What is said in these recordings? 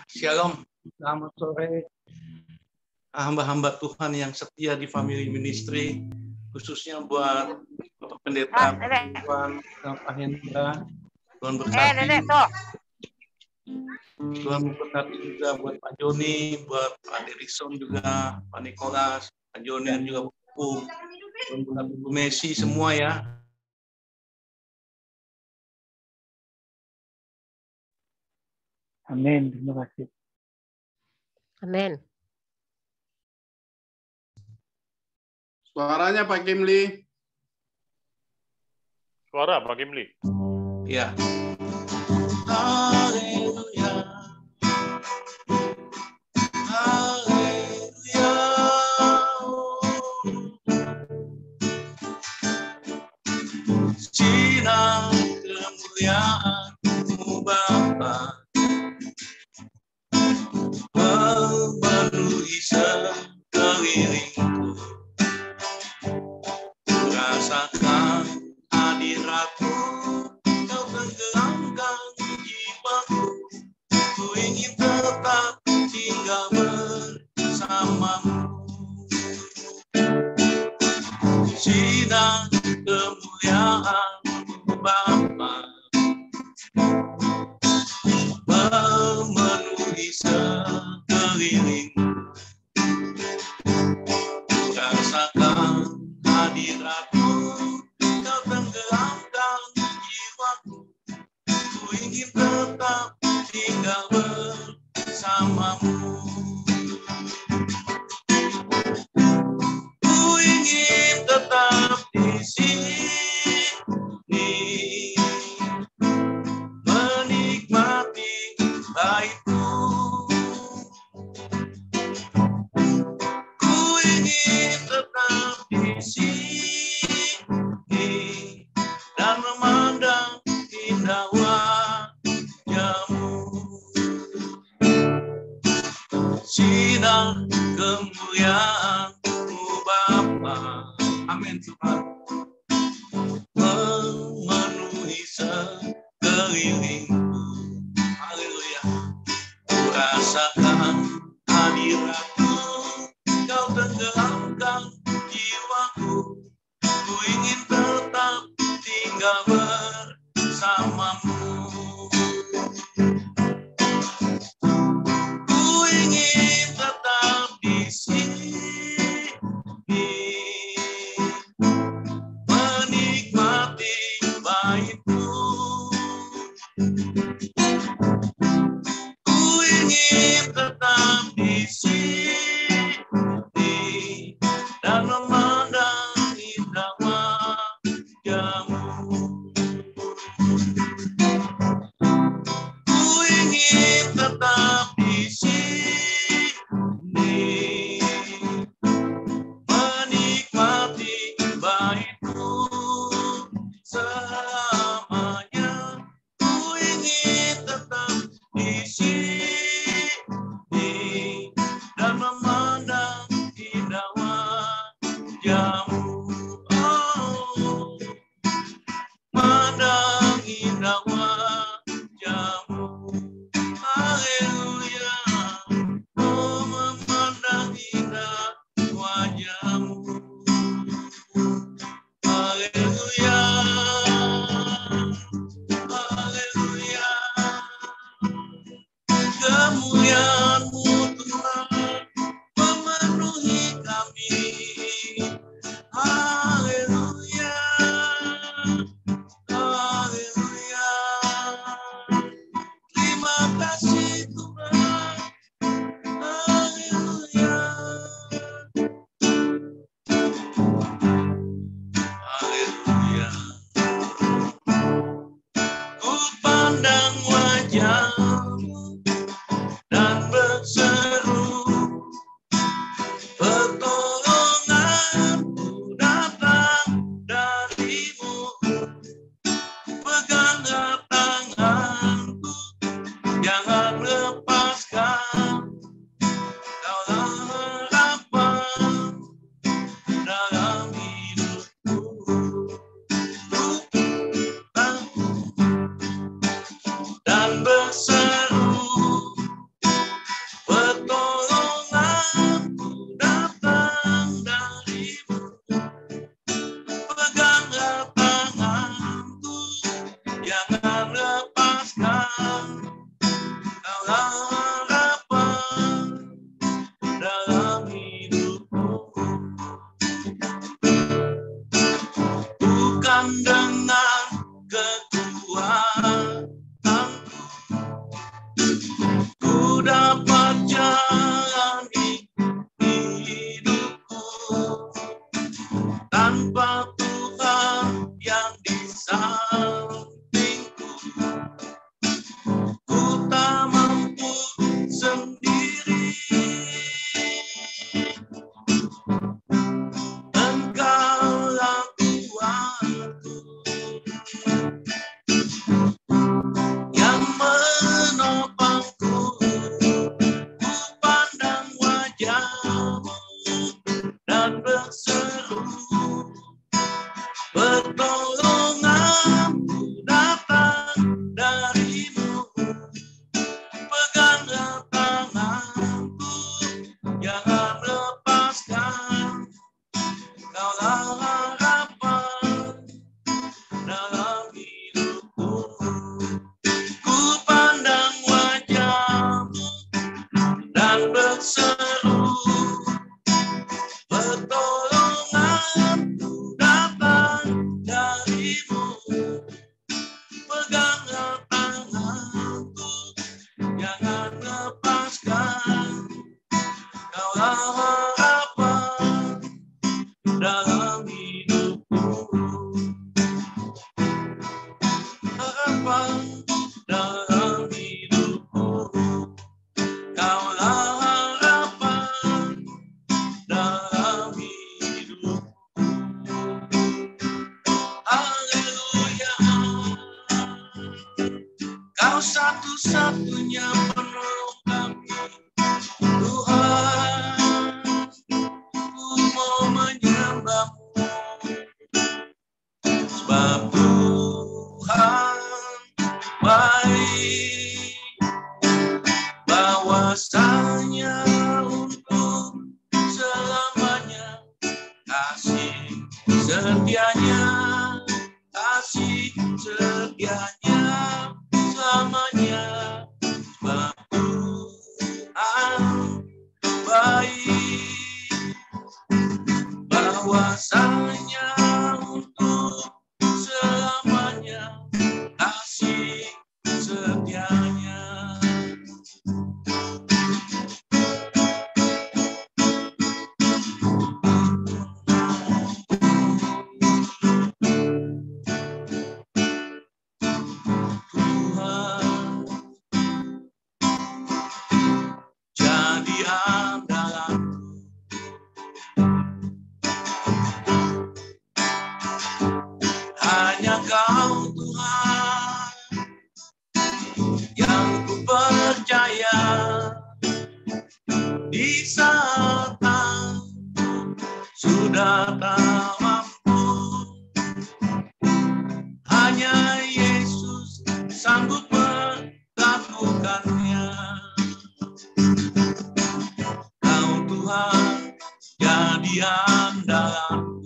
Shalom, selamat sore hamba-hamba Tuhan yang setia di Family Ministry, khususnya buat Bapak Pendeta Tuhan, Pak Hendra, Tuhan berkati. Tuhan memberkati juga buat Pak Joni, buat Pak Derikson juga, Pak Nikolas, Pak Joni dan juga Bu. Tuhan berkati Bu Messi semua ya. Amin, terima kasih. Amin. Suaranya Pak Kimli. Suara Pak Kimli. Ya. Haleluya. Haleluya. Sinar kemuliaan-Mu Bapa memenuhi sekelilingku. Rasakan hadirat-Mu, Kau tenggelamkan jiwaku. Ku ingin tetap tinggal bersama-Mu. Sinar kemuliaan-Mu Bapa memenuhi sekelilingku. Rasakan hadirat-Mu, Kau tenggelamkan jiwaku. Ku ingin tetap tinggal bersama-Mu. Ku ingin tetap di sini, menikmati baik-Mu. Ku ingin tetap di sini dan memandang indah wajah-Mu. Sinar kemuliaan-Mu Bapa. Amin Tuhan. Memenuhi sekelilingku. Haleluya. Ku rasakan hadirat-Mu, Kau tenggelamkan jiwaku. Ku ingin tetap tinggal bersama-Mu. Ku ingin tetap di sini, menikmati baik-Mu. Ku ingin tetap di sini dan memandang indah wajah-Mu. Ku ingin tetap di sini, menikmati baik-Mu selamanya. Ku ingin tetap di sini dan memandang indah wajah-Mu. Oh, memandang indah wajah-Mu. Haleluya. Oh, memandang indah wajah-Mu. Haleluya. Haleluya. Kemuliaan-Mu Tuhan memenuhi kami. Haleluya. Haleluya. Terima kasih Tuhan. Haleluya. Haleluya. Ku pandang wajah-Mu dan Satu-satunya penolong kami, Tuhan, ku mau menyembah-Mu, sebab Tuhan baik, bahwasanya untuk selamanya kasih setianya, kasih setianya selamanya. Sebab Tuhan baik, bahwasanya untuk selamanya kasih setianya. Jadi andalanku, hanya Kau Tuhan yang ku percaya. Di saat aku sudah tak mampu, hanya Yesus sanggup melakukannya. Kau Tuhan jadi andalanku,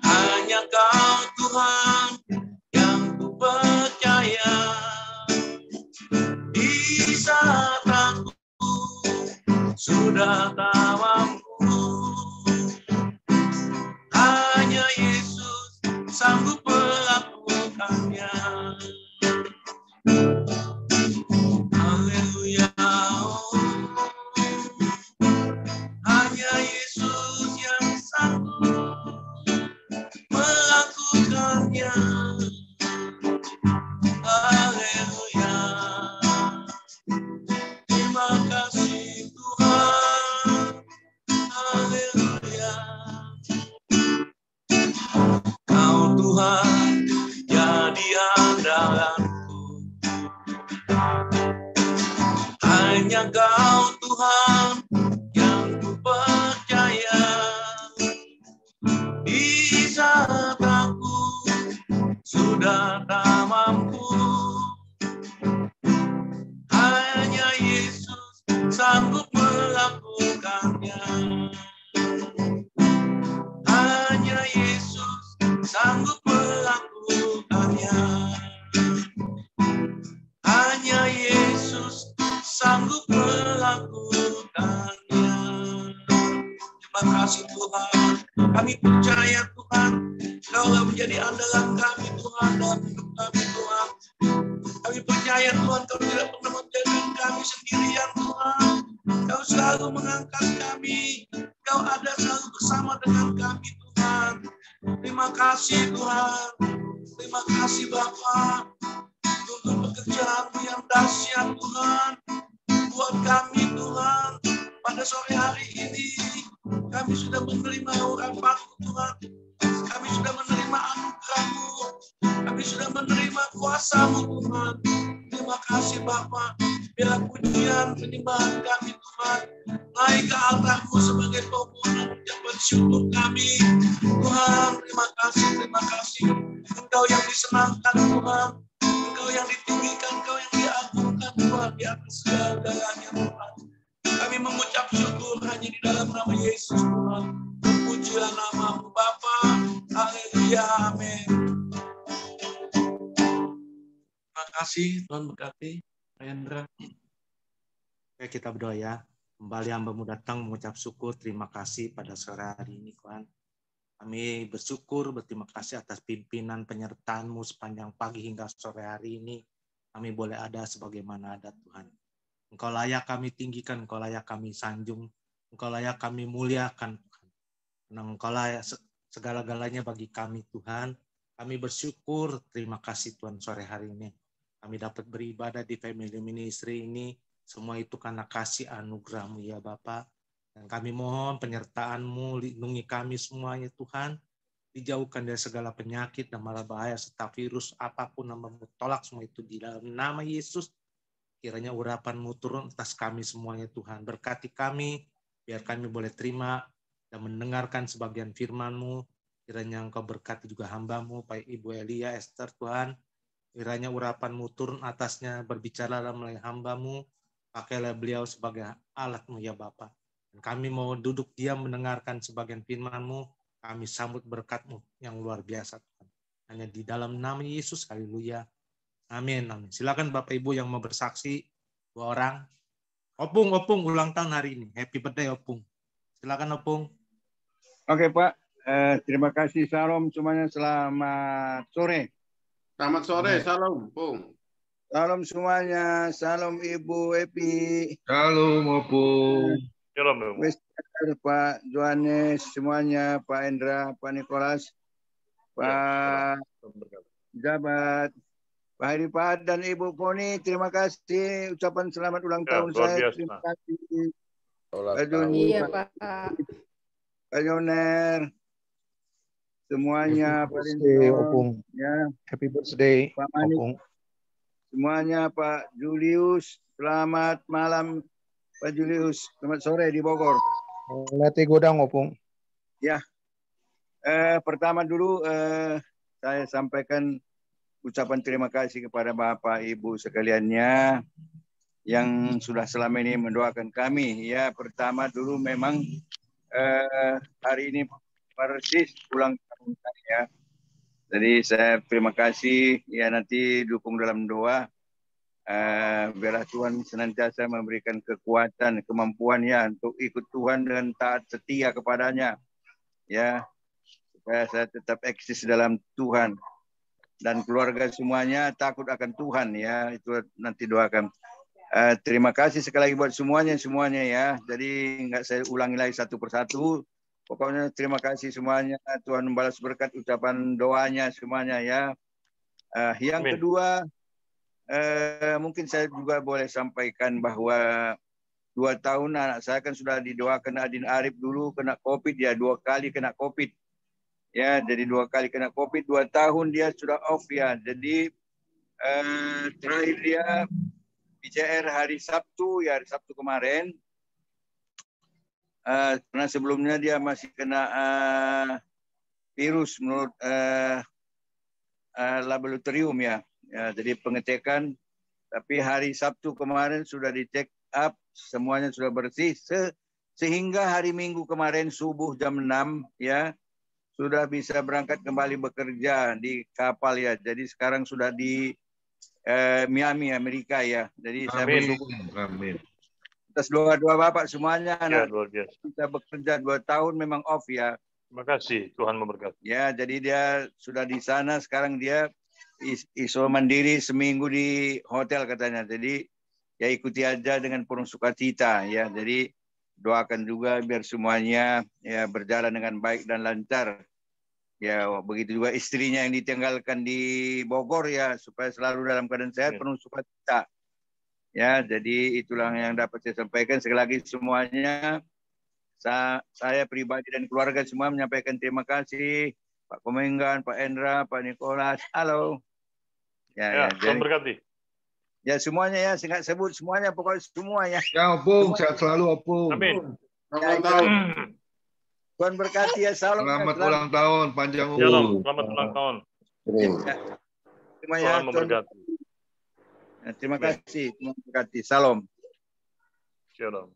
hanya Kau Tuhan yang ku percaya. Di saat aku sudah tak mampu, hanya Yesus sanggup melakukannya. Haleluya. Hanya Yesus yang sanggup melakukannya. Haleluya. Terima kasih Tuhan. Haleluya. Kau Tuhan jadi andalanku, hanya Kau Tuhan yang ku percaya. Di saat aku sudah tak mampu, hanya Yesus sanggup melakukannya. Hanya Yesus sanggup melakukannya. sanggup melakukannya. Terima kasih Tuhan, kami percaya Tuhan, Kau menjadi andalan kami Tuhan dalam hidup kami Tuhan. Kami percaya Tuhan, Kau tidak pernah membiarkan kami sendirian Tuhan. Kau selalu mengangkat kami, Kau ada selalu bersama dengan kami Tuhan. Terima kasih Tuhan, terima kasih Bapa untuk pekerjaan-Mu yang dahsyat Tuhan. Buat kami Tuhan, pada sore hari ini kami sudah menerima urapan-Mu Tuhan. Kami sudah menerima anugerah-Mu. Kami sudah menerima kuasa-Mu Tuhan. Terima kasih Bapa. Biarlah pujian penyembahan kami Tuhan naik ke altar-Mu sebagai permohonan ucapan syukur kami. Tuhan, terima kasih. Engkau yang disenangkan Tuhan. Engkau yang ditinggikan, Engkau yang diagungkan Tuhan di atas segala-galanya Tuhan. Kami mengucap syukur hanya di dalam nama Yesus Tuhan. Terpujilah nama-Mu Bapa. Haleluya, amin. Terima kasih, Tuhan berkati. Pak Hendra. Oke, kita berdoa ya. Kembali hamba-Mu datang mengucap syukur, terima kasih pada sore hari ini Tuhan. Kami bersyukur, berterima kasih atas pimpinan penyertaan-Mu sepanjang pagi hingga sore hari ini. Kami boleh ada sebagaimana ada Tuhan. Engkau layak kami tinggikan, Engkau layak kami sanjung, Engkau layak kami muliakan Tuhan. Karena Engkau layak segala-galanya bagi kami Tuhan. Kami bersyukur, terima kasih Tuhan sore hari ini. Kami dapat beribadah di Family Ministry ini, semua itu karena kasih anugerah-Mu ya Bapa. Dan kami mohon penyertaan-Mu, lindungi kami semuanya Tuhan. Dijauhkan dari segala penyakit dan mara bahaya serta virus apapun, Hamba-Mu tolak semua itu di dalam nama Yesus. Kiranya urapan-Mu turun atas kami semuanya Tuhan. Berkati kami, biar kami boleh terima dan mendengarkan sebagian firman-Mu. Kiranya Engkau berkati juga hamba-Mu, Pak Ibu Elia, Esther Tuhan. Kiranya urapan-Mu turun atasnya, berbicara melalui hamba-Mu. Pakailah beliau sebagai alat-Mu ya Bapa. Dan kami mau duduk diam mendengarkan sebagian firman-Mu. Kami sambut berkat-Mu yang luar biasa Tuhan. Hanya di dalam nama Yesus, haleluya. Amin, amin. Silakan Bapak Ibu yang mau bersaksi, 2 orang. Opung ulang tahun hari ini. Happy birthday Opung. Silakan Opung. Oke Pak, terima kasih. Salam semuanya, selamat sore. Selamat sore, salam Opung. Salam semuanya, salam Ibu Epi. Salam Opung. Salam Pak Johannes, semuanya, Pak Hendra, Pak Nikolas, Pak Jabat, Pak Heri Pak dan Ibu Poni, terima kasih. Ucapan selamat ulang tahun saya. Terima kasih. Pak Joni, Iya, Pak. Pak Yoner, semuanya, Pak Opung. Ya. Happy birthday, Pak Manik, Opung. semuanya, Pak Julius, selamat malam, Pak Julius. Selamat sore di Bogor. Lati godang Opung. Ya, pertama dulu saya sampaikan ucapan terima kasih kepada Bapak Ibu sekaliannya yang sudah selama ini mendoakan kami. Ya, pertama dulu memang hari ini persis ulang tahun saya. Jadi saya terima kasih. Ya, nanti dukung dalam doa. Biarlah Tuhan senantiasa memberikan kekuatan, kemampuan ya untuk ikut Tuhan dan taat setia kepadanya. Ya, supaya saya tetap eksis dalam Tuhan. Dan keluarga semuanya takut akan Tuhan ya, itu nanti doakan. Terima kasih sekali lagi buat semuanya ya. Jadi nggak saya ulangi lagi satu persatu. Pokoknya terima kasih semuanya. Tuhan membalas berkat ucapan doanya semuanya ya. Yang Amin. Kedua, mungkin saya juga boleh sampaikan bahwa 2 tahun anak saya kan sudah didoakan Adin Arif dulu kena COVID ya, 2 kali kena COVID. Ya, jadi 2 kali kena COVID, 2 tahun dia sudah off ya. Jadi terakhir dia PCR hari Sabtu kemarin. Karena sebelumnya dia masih kena virus menurut laboratorium ya. Ya, jadi pengecekan. Tapi hari Sabtu kemarin sudah di-check up, semuanya sudah bersih. Sehingga hari Minggu kemarin subuh jam 6 ya. Sudah bisa berangkat kembali bekerja di kapal ya. Jadi sekarang sudah Miami, Amerika ya. Jadi saya Amin. bersyukur Amin. atas doa-doa Bapak semuanya. Ya, Anak luar biasa. kita bekerja 2 tahun memang off ya. Terima kasih. Tuhan memberkati. Ya, jadi dia sudah di sana. Sekarang dia isoman mandiri seminggu di hotel katanya. Jadi ya ikuti aja dengan penuh sukacita ya. Jadi doakan juga biar semuanya ya berjalan dengan baik dan lancar. Ya, begitu juga istrinya yang ditinggalkan di Bogor ya, supaya selalu dalam keadaan sehat, penuh sukacita. Ya, jadi itulah yang dapat saya sampaikan. Sekali lagi semuanya, saya pribadi dan keluarga semua menyampaikan terima kasih. Pak Komenggan, Pak Endra, Pak Nikolas. Halo. Ya, Tuhan berkati. Ya, semuanya ya, saya nggak sebut semuanya, pokoknya semuanya. Ya, Opung, sehat selalu, Opung. Amin. Selamat tahun. Tuhan berkati ya, salam. Selamat ulang tahun, panjang Shalom, umur. selamat ulang tahun. Semuanya, Tuhan memberkati. terima kasih, terima kasih. Salam. Shalom.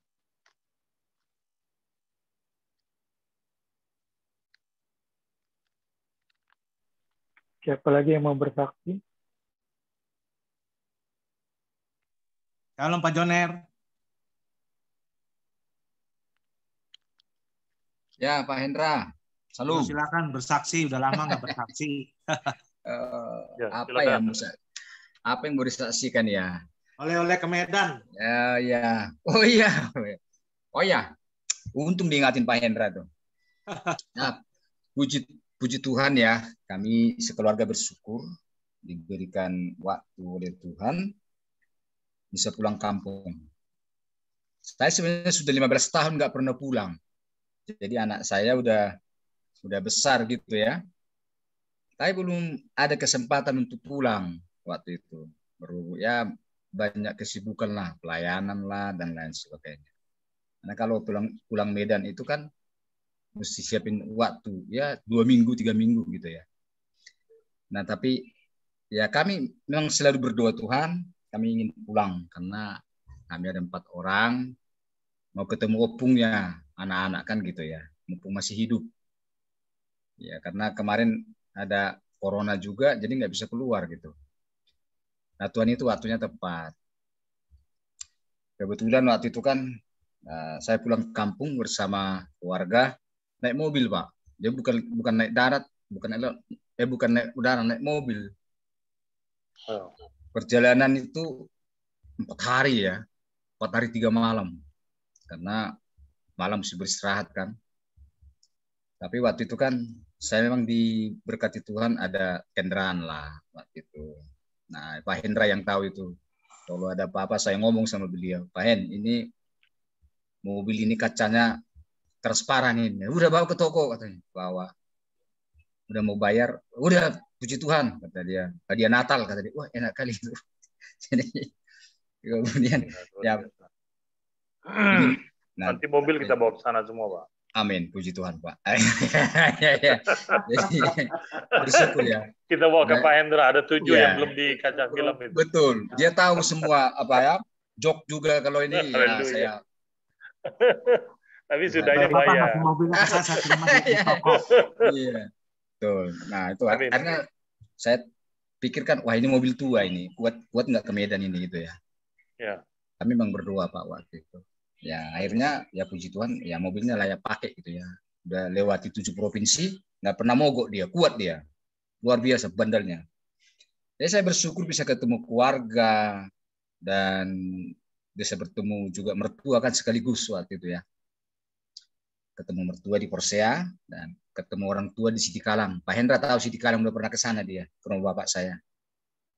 Siapa lagi yang mau bersaksi? Shalom Pak Joner. Ya, Pak Hendra. Salam. Silakan bersaksi, udah lama nggak bersaksi. Apa yang mau disaksikan ya? Oleh-oleh ke Medan. Ya. Oh ya. Untung diingatin Pak Hendra tuh. Nah, puji Tuhan ya, kami sekeluarga bersyukur diberikan waktu oleh Tuhan bisa pulang kampung. Saya sebenarnya sudah 15 tahun nggak pernah pulang. Jadi anak saya udah besar gitu ya. Tapi belum ada kesempatan untuk pulang waktu itu. Baru ya banyak kesibukan lah, pelayanan lah dan lain sebagainya. Karena kalau pulang Medan itu kan mesti siapin waktu ya 2 minggu, 3 minggu gitu ya. Nah tapi ya kami memang selalu berdoa Tuhan, kami ingin pulang karena kami ada 4 orang mau ketemu opungnya, anak-anak kan gitu ya, mumpung masih hidup. Ya karena kemarin ada corona juga, jadi nggak bisa keluar gitu. Nah Tuhan itu waktunya tepat. Kebetulan waktu itu kan saya pulang ke kampung bersama keluarga naik mobil Pak. Dia bukan naik darat, bukan naik udara, naik mobil. Perjalanan itu 4 hari ya, 4 hari 3 malam. Karena malam mesti beristirahat kan. Tapi waktu itu kan saya memang diberkati Tuhan ada kendaraan lah waktu itu. Nah Pak Hendra yang tahu itu. Kalau ada apa-apa saya ngomong sama beliau, Pak Hen ini mobil ini kacanya transparan ini. Udah bawa ke toko katanya. Bawa. Udah mau bayar, udah puji Tuhan kata dia. Hadiah Natal kata dia. Wah enak kali itu. Jadi kemudian ya. Nanti mobil kita bawa ke sana semua, Pak. Amin, puji Tuhan, Pak. Jadi bersyukur ya. Kita bawa ke Pak Hendra, ada 7 yang belum di kaca film itu. Betul, dia tahu semua apa ya, jok juga kalau ini ya, saya. Tapi sudahnya bayar. Iya, betul. Nah itu karena saya pikirkan, wah ini mobil tua ini, kuat nggak ke Medan ini gitu ya. Ya. Kami memang berdoa Pak waktu itu. Ya akhirnya ya puji Tuhan ya mobilnya layak pakai gitu ya. Udah lewati 7 provinsi, nggak pernah mogok dia, kuat dia. Luar biasa bandelnya. Jadi saya bersyukur bisa ketemu keluarga dan bisa bertemu juga mertua kan sekaligus waktu itu ya. Ketemu mertua di Porsea dan ketemu orang tua di Sidikalang. Pak Hendra tahu Sidikalang udah pernah ke sana dia, ke rumah bapak saya.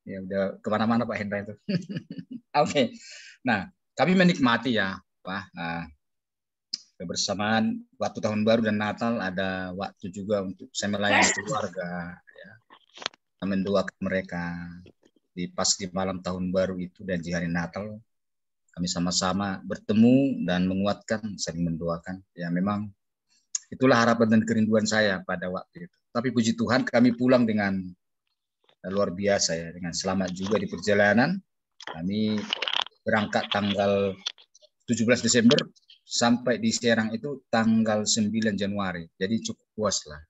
Ya udah kemana-mana Pak Hendra itu. Oke. Nah kami menikmati ya. Kebersamaan waktu tahun baru dan Natal ada waktu juga untuk saya melayani keluarga ya. Kita mendoakan mereka di malam tahun baru itu dan di hari Natal kami sama-sama bertemu dan menguatkan saling mendoakan ya. Memang itulah harapan dan kerinduan saya pada waktu itu. Tapi puji Tuhan kami pulang dengan luar biasa ya, dengan selamat juga di perjalanan. Kami berangkat tanggal 17 Desember sampai di Serang itu tanggal 9 Januari. Jadi cukup puas lah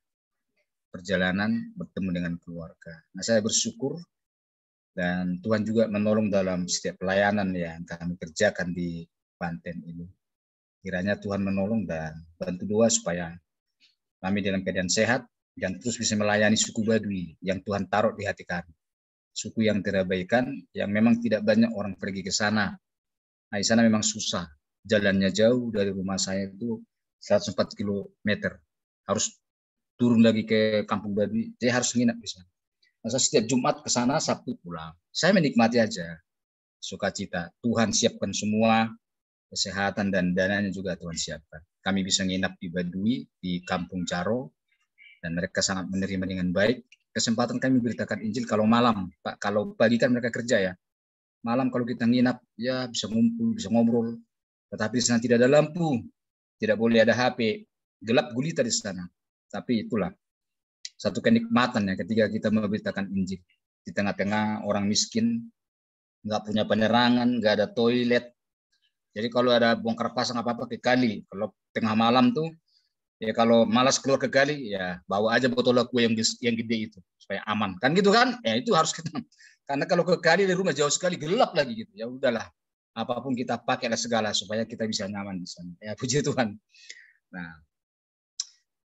perjalanan bertemu dengan keluarga. Nah saya bersyukur Dan Tuhan juga menolong dalam setiap pelayanan yang kami kerjakan di Banten ini. Kiranya Tuhan menolong dan bantu doa supaya kami dalam keadaan sehat dan terus bisa melayani suku Baduy yang Tuhan taruh di hati kami. Suku yang terabaikan, yang memang tidak banyak orang pergi ke sana. Nah, di sana memang susah. Jalannya jauh dari rumah saya itu 104 km. Harus turun lagi ke Kampung Baduy, saya harus nginap di sana. Masa setiap Jumat ke sana, Sabtu pulang. Saya menikmati aja sukacita. Tuhan siapkan semua, kesehatan dan dananya juga Tuhan siapkan. Kami bisa nginap di Baduy, di Kampung Caro, dan mereka sangat menerima dengan baik. Kesempatan kami beritakan Injil kalau malam, Pak. Kalau pagi kan mereka kerja ya. Malam kalau kita nginap, ya bisa ngumpul, bisa ngobrol. Tetapi di sana tidak ada lampu, tidak boleh ada HP, gelap gulita di sana. Tapi itulah satu kenikmatan ya ketika kita memberitakan Injil di tengah-tengah orang miskin, nggak punya penerangan, nggak ada toilet. Jadi kalau ada bongkar pasang apa-apa ke kali, kalau tengah malam tuh, ya kalau malas keluar ke kali, ya bawa aja botol kue yang gede itu supaya aman, kan gitu kan? Ya itu harus kita. Karena kalau ke kali dari rumah jauh sekali, gelap lagi gitu. Ya udahlah, apapun kita pakailah segala supaya kita bisa nyaman di sana. Ya puji Tuhan. Nah,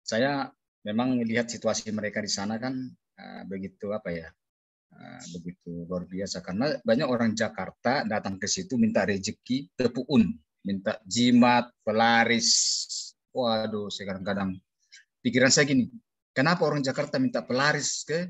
saya memang melihat situasi mereka di sana kan begitu apa ya, begitu luar biasa karena banyak orang Jakarta datang ke situ minta rezeki tepuun, minta jimat, pelaris. Waduh, saya kadang-kadang pikiran saya gini, kenapa orang Jakarta minta pelaris ke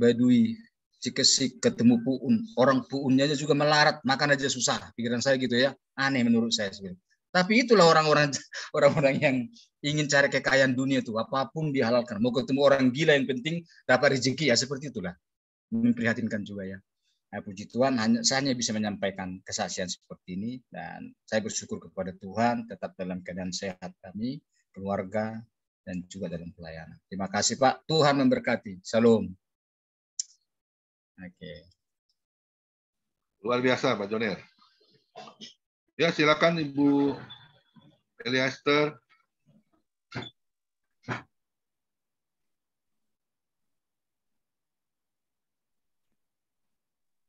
Baduy, Cikesik, ketemu puun, orang puunnya juga melarat, makan aja susah. Pikiran saya gitu ya, aneh menurut saya sebenarnya. Tapi itulah orang-orang yang ingin cari kekayaan dunia itu, apapun dihalalkan. Mau ketemu orang gila yang penting dapat rezeki ya seperti itulah. Memprihatinkan juga ya. Nah, puji Tuhan, saya hanya bisa menyampaikan kesaksian seperti ini dan saya bersyukur kepada Tuhan tetap dalam keadaan sehat kami, keluarga dan juga dalam pelayanan. Terima kasih Pak. Tuhan memberkati. Salam. Oke. Luar biasa Pak Joner. Ya silakan Ibu Eliaster.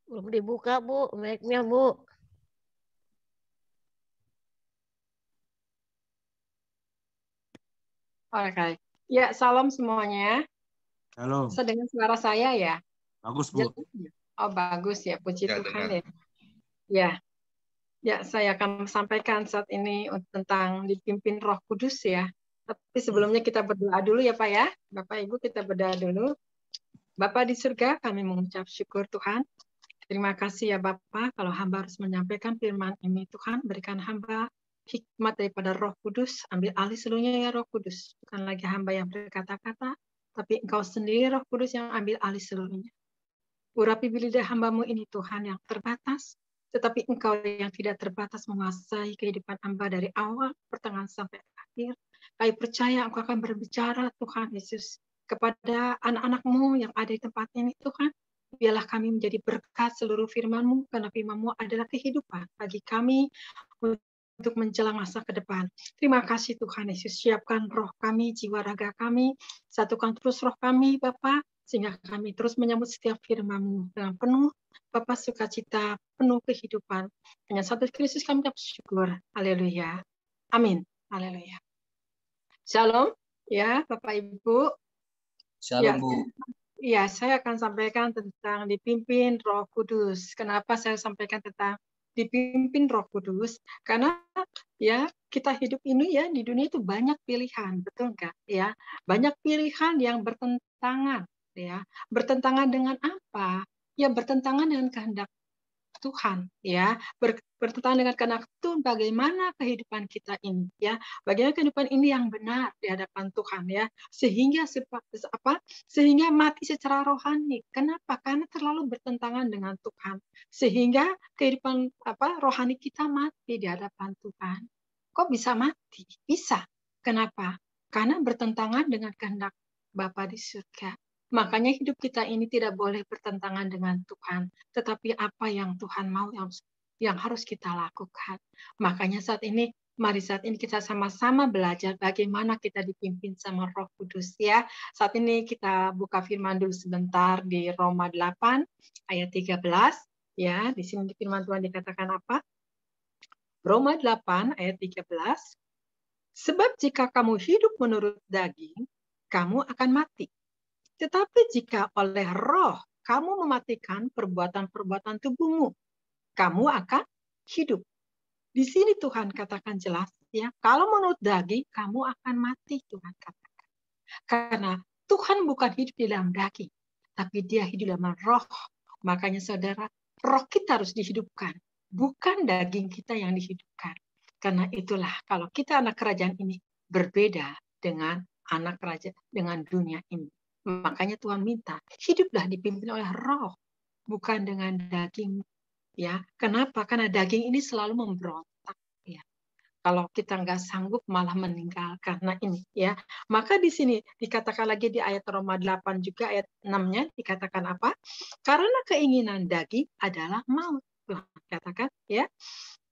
Belum dibuka, Bu, mic-nya, Bu. Oke. Ya, salam semuanya. Halo. Bisa dengar suara saya ya? Bagus, Bu. Oh, bagus ya. Puji Ya, Tuhan dengar. ya. Ya, saya akan sampaikan saat ini tentang dipimpin Roh Kudus ya. Tapi sebelumnya kita berdoa dulu ya Pak ya. Bapak Ibu kita berdoa dulu. Bapak di surga, kami mengucap syukur Tuhan. Terima kasih ya Bapak, kalau hamba harus menyampaikan firman ini Tuhan, berikan hamba hikmat daripada Roh Kudus, ambil alih seluruhnya ya Roh Kudus. Bukan lagi hamba yang berkata-kata, tapi Engkau sendiri Roh Kudus yang ambil alih seluruhnya. Urapi lidah hambamu ini Tuhan yang terbatas, tetapi Engkau yang tidak terbatas menguasai kehidupan hamba dari awal, pertengahan sampai akhir. Kami percaya Engkau akan berbicara Tuhan Yesus kepada anak-anak-Mu yang ada di tempat ini Tuhan. Biarlah kami menjadi berkat seluruh firman-Mu, karena firman-Mu adalah kehidupan bagi kami untuk menjelang masa ke depan. Terima kasih Tuhan Yesus, siapkan roh kami, jiwa raga kami, satukan terus roh kami Bapa, sehingga kami terus menyambut setiap firman-Mu dengan penuh Bapa sukacita, penuh kehidupan. Hanya satu Kristus kami bersyukur. Haleluya. Amin. Haleluya. Shalom ya Bapak Ibu. Shalom Ya, Bu. ya, saya akan sampaikan tentang dipimpin Roh Kudus. Kenapa saya sampaikan tentang dipimpin Roh Kudus? Karena ya kita hidup ini ya di dunia itu banyak pilihan, betul nggak? Ya, banyak pilihan yang bertentangan. Ya, bertentangan dengan apa? Ya, bertentangan dengan kehendak Tuhan, ya, bertentangan dengan kehendak Tuhan. Bagaimana kehidupan kita ini, ya, bagaimana kehidupan ini yang benar di hadapan Tuhan, ya, sehingga mati secara rohani. Kenapa? Karena terlalu bertentangan dengan Tuhan, sehingga kehidupan rohani kita mati di hadapan Tuhan. Kok bisa mati? Bisa. Kenapa? Karena bertentangan dengan kehendak Bapa di surga. Makanya hidup kita ini tidak boleh bertentangan dengan Tuhan, tetapi apa yang Tuhan mau yang harus kita lakukan. Makanya saat ini Mari saat ini kita sama-sama belajar bagaimana kita dipimpin sama Roh Kudus ya. Saat ini kita buka firman dulu sebentar di Roma 8 ayat 13 ya. Di sini di firman Tuhan dikatakan apa? Roma 8 ayat 13. Sebab jika kamu hidup menurut daging, kamu akan mati. Tetapi jika oleh Roh kamu mematikan perbuatan-perbuatan tubuhmu, kamu akan hidup. Di sini Tuhan katakan jelas ya, kalau menurut daging kamu akan mati, Tuhan katakan. Karena Tuhan bukan hidup di dalam daging, tapi Dia hidup dalam roh. Makanya saudara, roh kita harus dihidupkan, bukan daging kita yang dihidupkan. Karena itulah kalau kita anak kerajaan ini berbeda dengan anak kerajaan dengan dunia ini. Makanya Tuhan minta hiduplah dipimpin oleh roh, bukan dengan daging. Ya, kenapa? Karena daging ini selalu memberontak. Ya, kalau kita nggak sanggup malah meninggal karena ini. Ya, maka di sini dikatakan lagi di ayat Roma 8 juga ayat 6-nya dikatakan apa? Karena keinginan daging adalah maut. Tuhan katakan, ya.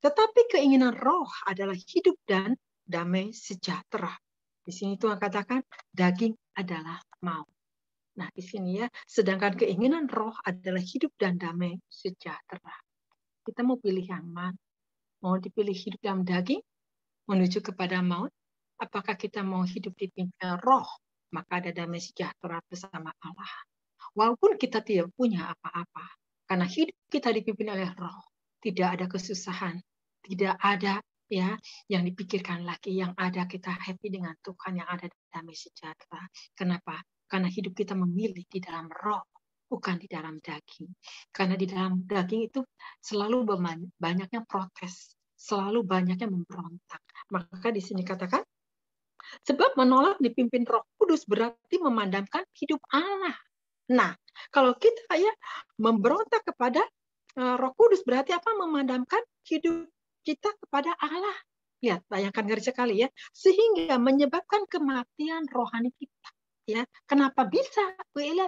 Tetapi keinginan roh adalah hidup dan damai sejahtera. Di sini Tuhan katakan daging adalah maut. Nah, di sini ya, sedangkan keinginan roh adalah hidup dan damai sejahtera. Kita mau pilih yang mana? Mau dipilih hidup dalam daging, menuju kepada maut? Apakah kita mau hidup di pimpin roh? Maka ada damai sejahtera bersama Allah. Walaupun kita tidak punya apa-apa, karena hidup kita dipimpin oleh roh, tidak ada kesusahan, tidak ada ya yang dipikirkan lagi, yang ada kita happy dengan Tuhan, yang ada damai sejahtera. Kenapa? Karena hidup kita memilih di dalam roh, bukan di dalam daging. Karena di dalam daging itu selalu banyaknya protes, selalu banyaknya memberontak. Maka di sini katakan, sebab menolak dipimpin Roh Kudus berarti memadamkan hidup Allah. Nah, kalau kita ya memberontak kepada Roh Kudus berarti apa? Memadamkan hidup kita kepada Allah. Lihat, bayangkan ngeri sekali ya, sehingga menyebabkan kematian rohani kita. Ya, kenapa bisa?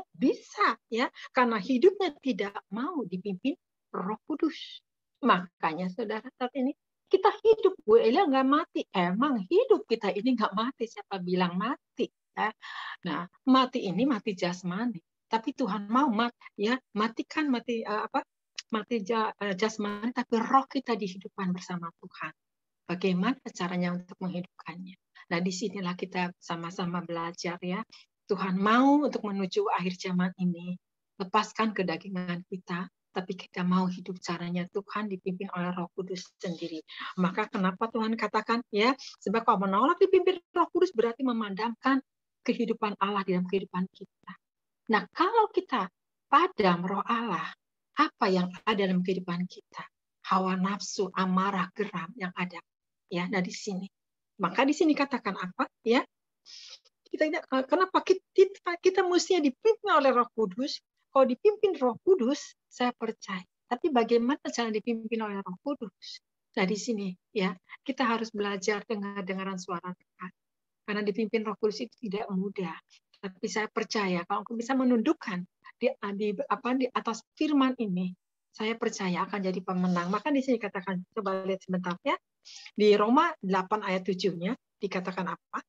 Bisa ya, karena hidupnya tidak mau dipimpin Roh Kudus. Makanya saudara saat ini kita hidup, Bu Elia nggak mati. Emang hidup kita ini nggak mati? Siapa bilang mati? Ya. Nah, mati ini mati jasmani. Tapi Tuhan mau matikan mati jasmani, tapi roh kita dihidupkan bersama Tuhan. Bagaimana caranya untuk menghidupkannya? Nah, disinilah kita sama-sama belajar ya. Tuhan mau untuk menuju akhir zaman ini, lepaskan kedagingan kita, tapi kita mau hidup caranya Tuhan dipimpin oleh Roh Kudus sendiri. Maka kenapa Tuhan katakan ya, sebab kalau menolak dipimpin Roh Kudus berarti memadamkan kehidupan Allah dalam kehidupan kita. Nah, kalau kita padam Roh Allah, apa yang ada dalam kehidupan kita? Hawa nafsu, amarah, geram yang ada. Ya, nah di sini. Maka di sini katakan apa? Ya, kenapa kita mestinya dipimpin oleh Roh Kudus? Kalau dipimpin Roh Kudus, saya percaya. Tapi bagaimana cara dipimpin oleh Roh Kudus? Nah di sini ya, kita harus belajar dengar-dengaran suara Tuhan. Karena dipimpin Roh Kudus itu tidak mudah. Tapi saya percaya kalau aku bisa menundukkan di atas firman ini, saya percaya akan jadi pemenang. Maka di sini katakan, coba lihat sebentar ya. Di Roma 8 ayat 7-nya dikatakan apa?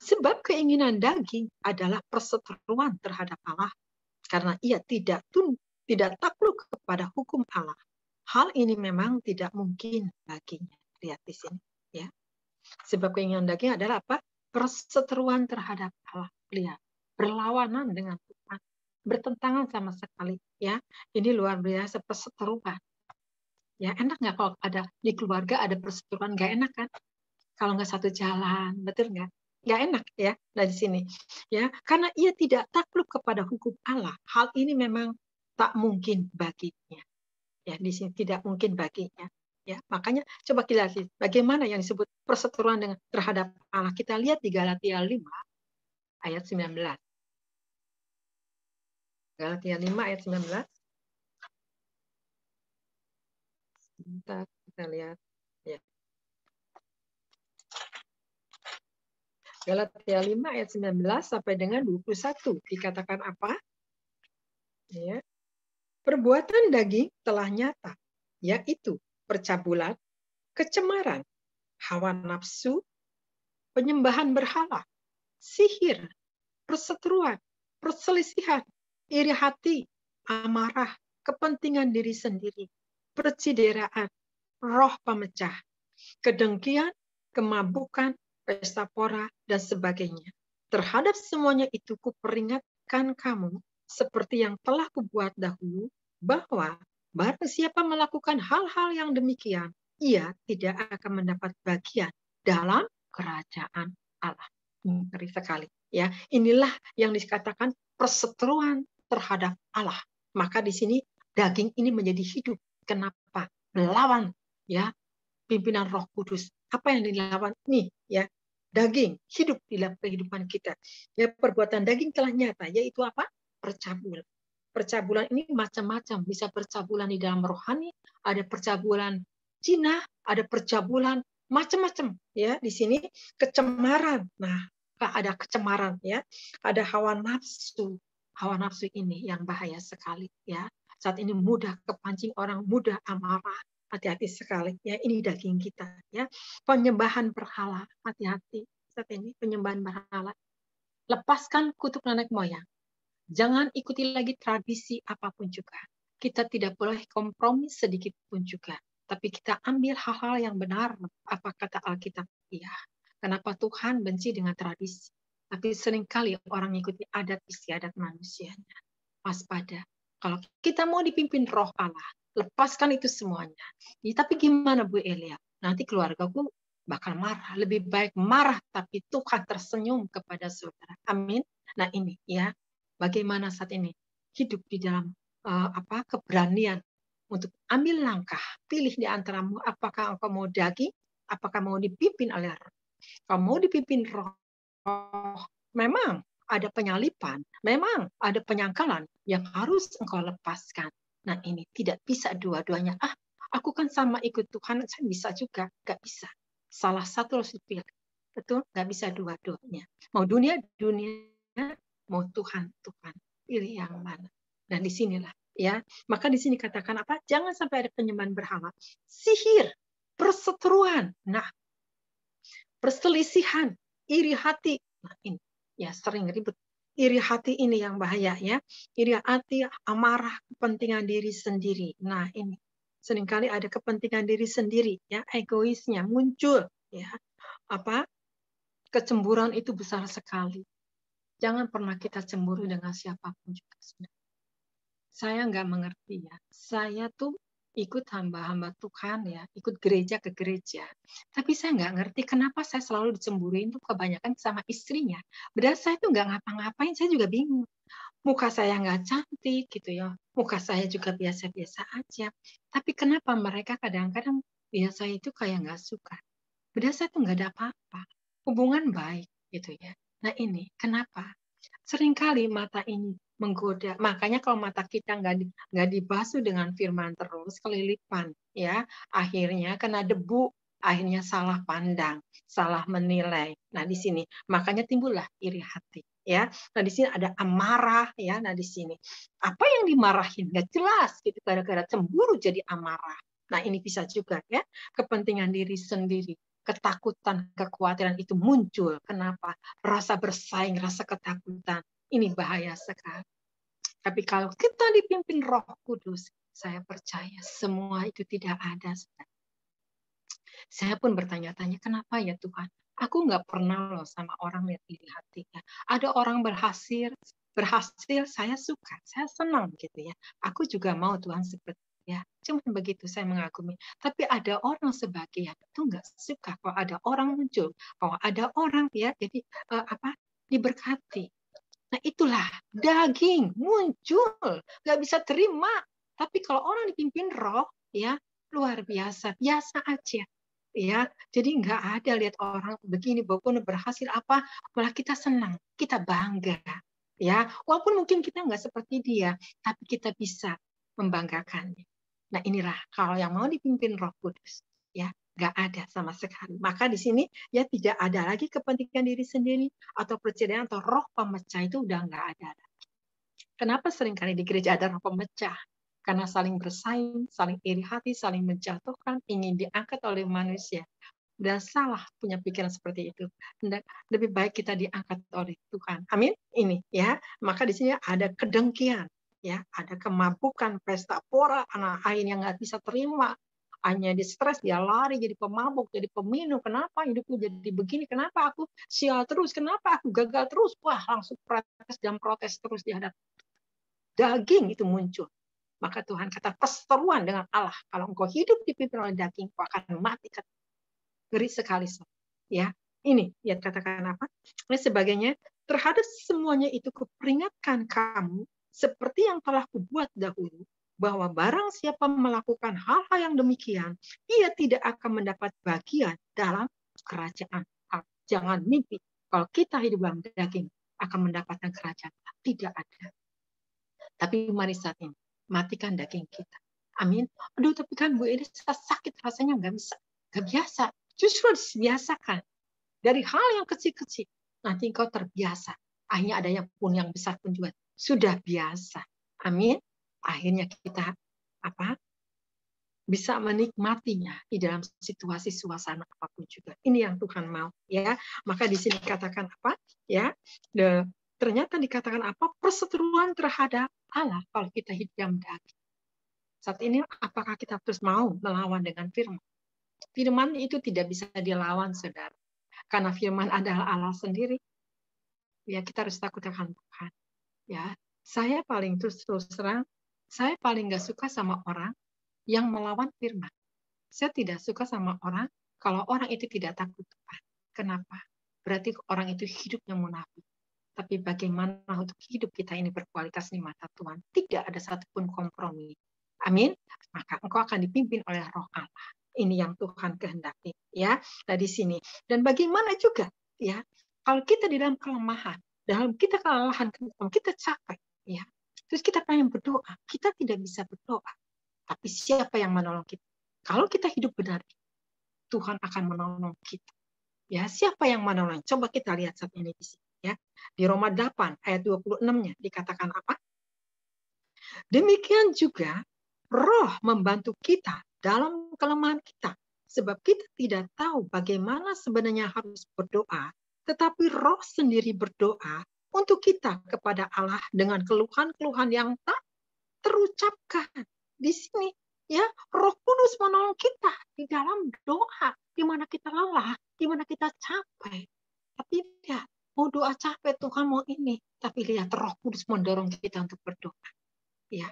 Sebab keinginan daging adalah perseteruan terhadap Allah, karena ia tidak takluk kepada hukum Allah. Hal ini memang tidak mungkin baginya. Lihat di sini ya. Sebab keinginan daging adalah apa? Perseteruan terhadap Allah. Lihat, berlawanan dengan Tuhan, bertentangan sama sekali ya. Ini luar biasa perseteruan. Ya, enak nggak kalau ada di keluarga ada perseteruan? Nggak enak kan? Kalau nggak satu jalan, betul nggak? Nggak enak ya dari sini. Ya, karena ia tidak takluk kepada hukum Allah. Hal ini memang tak mungkin baginya. Ya, di sini tidak mungkin baginya. Ya, makanya coba kita lihat bagaimana yang disebut perseteruan dengan terhadap Allah. Kita lihat di Galatia 5 ayat 19. Galatia 5 ayat 19. Sebentar, kita lihat. Ya. Galatia 5 ayat 19 sampai dengan 21 dikatakan apa? Ya. Perbuatan daging telah nyata, yaitu percabulan, kecemaran, hawa nafsu, penyembahan berhala, sihir, perseteruan, perselisihan, iri hati, amarah, kepentingan diri sendiri, percideraan, roh pemecah, kedengkian, kemabukan, pesta pora, dan sebagainya. Terhadap semuanya itu kuperingatkan kamu, seperti yang telah kubuat dahulu, bahwa barang siapa melakukan hal-hal yang demikian, ia tidak akan mendapat bagian dalam kerajaan Allah. Ngeri sekali. Ya, inilah yang dikatakan perseteruan terhadap Allah. Maka di sini daging ini menjadi hidup. Kenapa? Melawan ya pimpinan Roh Kudus. Apa yang dilawan? Nih ya, daging hidup di dalam kehidupan kita. Ya, perbuatan daging telah nyata, yaitu apa? Percabulan. Percabulan ini macam-macam, bisa percabulan di dalam rohani, ada percabulan Cina, ada percabulan macam-macam ya. Di sini kecemaran. Nah, ada kecemaran ya, ada hawa nafsu. Hawa nafsu ini yang bahaya sekali ya. Saat ini mudah kepancing orang, mudah amarah. Hati-hati sekali ya, ini daging kita ya. Penyembahan berhala, hati-hati. Saat ini penyembahan berhala. Lepaskan kutuk nenek moyang. Jangan ikuti lagi tradisi apapun juga. Kita tidak boleh kompromi sedikit pun juga. Tapi kita ambil hal-hal yang benar. Apa kata Alkitab? Iya. Kenapa Tuhan benci dengan tradisi? Tapi seringkali orang ikuti adat istiadat manusianya. Waspada. Kalau kita mau dipimpin Roh Allah, lepaskan itu semuanya. Ya, tapi gimana Bu Elia? Nanti keluargaku bakal marah. Lebih baik marah, tapi Tuhan tersenyum kepada saudara. Amin. Nah ini ya. Bagaimana saat ini hidup di dalam keberanian untuk ambil langkah, pilih di antaramu apakah engkau mau daging, apakah mau dipimpin oleh Roh. Kalau mau dipimpin Roh, memang ada penyalipan, memang ada penyangkalan yang harus engkau lepaskan. Nah ini tidak bisa dua-duanya. Aku kan sama ikut Tuhan, saya bisa juga, nggak bisa. Salah satu harus dipilih, betul? Nggak bisa dua-duanya. Mau dunia, mau Tuhan, pilih yang mana. Nah, disinilah ya. Maka di sini katakan apa? Jangan sampai ada penyembahan berhala, sihir, perseteruan, nah, perselisihan, iri hati. Nah, ini ya sering ribut. Iri hati ini yang bahaya ya. Iri hati, amarah, kepentingan diri sendiri. Nah, ini seringkali ada kepentingan diri sendiri ya, egoisnya muncul ya. Kecemburuan itu besar sekali. Jangan pernah kita cemburu dengan siapapun juga. Saya nggak mengerti ya. Saya tuh ikut hamba-hamba Tuhan ya, ikut gereja ke gereja. Tapi saya nggak ngerti kenapa saya selalu dicemburuin tuh kebanyakan sama istrinya. Padahal saya tuh nggak ngapa-ngapain, saya juga bingung. Muka saya nggak cantik gitu ya. Muka saya juga biasa-biasa aja. Tapi kenapa mereka kadang-kadang ya saya itu kayak nggak suka. Padahal saya tuh nggak ada apa-apa. Hubungan baik gitu ya. Nah ini, kenapa? Seringkali mata ini menggoda. Makanya kalau mata kita nggak dibasuh dengan firman terus, kelilipan, ya, akhirnya kena debu, akhirnya salah pandang, salah menilai. Nah di sini, makanya timbullah iri hati. Ya, nah di sini ada amarah, ya. Nah di sini, apa yang dimarahin nggak jelas, gitu. Gara-gara cemburu jadi amarah. Nah ini bisa juga ya, kepentingan diri sendiri. Ketakutan, kekhawatiran itu muncul. Kenapa? Rasa bersaing, rasa ketakutan. Ini bahaya sekali. Tapi kalau kita dipimpin Roh Kudus, saya percaya semua itu tidak ada. Saya pun bertanya-tanya, kenapa ya Tuhan? Aku nggak pernah loh sama orang lihat iri hatinya. Ada orang berhasil, saya suka, saya senang gitu ya. Aku juga mau Tuhan seperti ya, cuma begitu saya mengagumi. Tapi ada orang sebagian itu nggak suka kalau ada orang muncul, kalau ada orang ya, jadi diberkati. Nah itulah daging muncul, nggak bisa terima. Tapi kalau orang dipimpin Roh, ya luar biasa, biasa aja. Ya, jadi nggak ada lihat orang begini, walaupun berhasil apa, malah kita senang, kita bangga. Ya, walaupun mungkin kita nggak seperti dia, tapi kita bisa membanggakannya. Nah inilah kalau yang mau dipimpin Roh Kudus, ya nggak ada sama sekali. Maka di sini ya tidak ada lagi kepentingan diri sendiri atau percayaan atau roh pemecah itu udah nggak ada. Kenapa seringkali di gereja ada roh pemecah? Karena saling bersaing, saling iri hati, saling menjatuhkan, ingin diangkat oleh manusia. Udah salah punya pikiran seperti itu. Lebih baik kita diangkat oleh Tuhan. Amin. Ini ya. Maka di sini ada kedengkian, ya, ada kemabukan, pesta pora, anak lain yang nggak bisa terima, hanya di stres, dia lari jadi pemabuk, jadi peminum. Kenapa hidupku jadi begini? Kenapa aku sial terus? Kenapa aku gagal terus? Wah, langsung protes dan protes terus di hadapan daging itu muncul. Maka Tuhan kata perseteruan dengan Allah. Kalau engkau hidup dipimpin oleh daging, engkau akan mati. Ngeri sekali, ya. Ini ya katakan apa? Ini sebagainya terhadap semuanya itu kuperingatkan kamu seperti yang telah kubuat dahulu, bahwa barang siapa melakukan hal-hal yang demikian, ia tidak akan mendapat bagian dalam kerajaan Allah. Jangan mimpi kalau kita hidup dalam daging akan mendapatkan kerajaan Allah. Tidak ada. Tapi mari saat ini matikan daging kita. Amin. Aduh, tapi kan Bu ini sakit rasanya nggak bisa, nggak biasa. Justru dibiasakan dari hal yang kecil-kecil. Nanti engkau terbiasa. Akhirnya ada yang pun yang besar pun juga sudah biasa. Amin. Akhirnya kita bisa menikmatinya di dalam situasi suasana apapun juga. Ini yang Tuhan mau, ya. Maka di sini dikatakan apa? Ya. Ternyata dikatakan apa? Perseteruan terhadap Allah kalau kita hidup dalam daging. Saat ini apakah kita terus mau melawan dengan firman? Firman itu tidak bisa dilawan, saudara. Karena firman adalah Allah sendiri. Ya, kita harus takut akan Tuhan. Ya, saya paling terus terang, saya paling nggak suka sama orang yang melawan firman. Saya tidak suka sama orang kalau orang itu tidak takut Tuhan. Kenapa? Berarti orang itu hidupnya munafik. Tapi bagaimana untuk hidup kita ini berkualitas di mata Tuhan? Tidak ada satupun kompromi. Amin. Maka engkau akan dipimpin oleh Roh Allah. Ini yang Tuhan kehendaki, ya. Nah di sini. Dan bagaimana juga, ya, kalau kita di dalam kelemahan, dalam kita kelelahan, kita capek, ya. Terus kita pengen berdoa, kita tidak bisa berdoa. Tapi siapa yang menolong kita? Kalau kita hidup benar, Tuhan akan menolong kita. Ya, siapa yang menolong? Coba kita lihat saat ini di sini, ya. Di Roma 8 ayat 26-nya dikatakan apa? Demikian juga Roh membantu kita dalam kelemahan kita. Sebab kita tidak tahu bagaimana sebenarnya harus berdoa, tetapi Roh sendiri berdoa untuk kita kepada Allah dengan keluhan-keluhan yang tak terucapkan. Di sini, ya, Roh Kudus menolong kita di dalam doa, di mana kita lelah, di mana kita capek. Tapi tidak, mau doa capek, Tuhan mau ini. Tapi lihat, Roh Kudus mendorong kita untuk berdoa. Ya,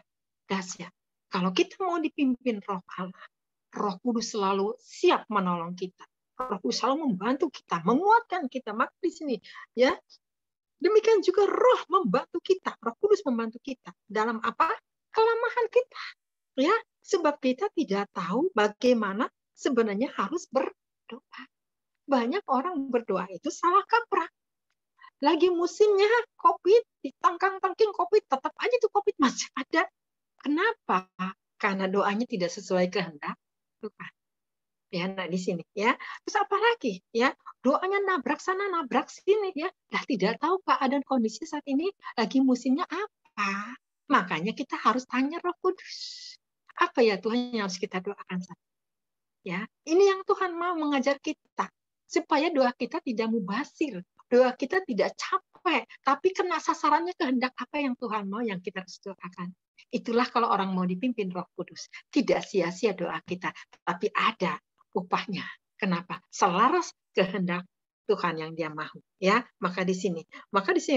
dahsyat. Kalau kita mau dipimpin Roh Allah, Roh Kudus selalu siap menolong kita. Roh Kudus selalu membantu kita, menguatkan kita. Maka di sini, ya, demikian juga Roh membantu kita. Roh Kudus membantu kita dalam apa? Kelemahan kita. Ya, sebab kita tidak tahu bagaimana sebenarnya harus berdoa. Banyak orang berdoa itu salah kaprah. Lagi musimnya COVID, ditangkang-tangking COVID, tetap aja tuh COVID masih ada. Kenapa? Karena doanya tidak sesuai kehendak Tuhan. Ya, nah di sini, ya. Terus apa lagi? Ya, doanya nabrak sana, nabrak sini, ya. Nah, tidak tahu keadaan kondisi saat ini lagi musimnya apa. Makanya kita harus tanya Roh Kudus. Apa ya Tuhan yang harus kita doakan saat ini? Ya, ini yang Tuhan mau mengajar kita supaya doa kita tidak mubazir, doa kita tidak capek, tapi kena sasarannya kehendak apa yang Tuhan mau yang kita harus doakan. Itulah kalau orang mau dipimpin Roh Kudus, tidak sia-sia doa kita, tapi ada upahnya. Kenapa? Selaras kehendak Tuhan yang Dia mau, ya. Maka di sini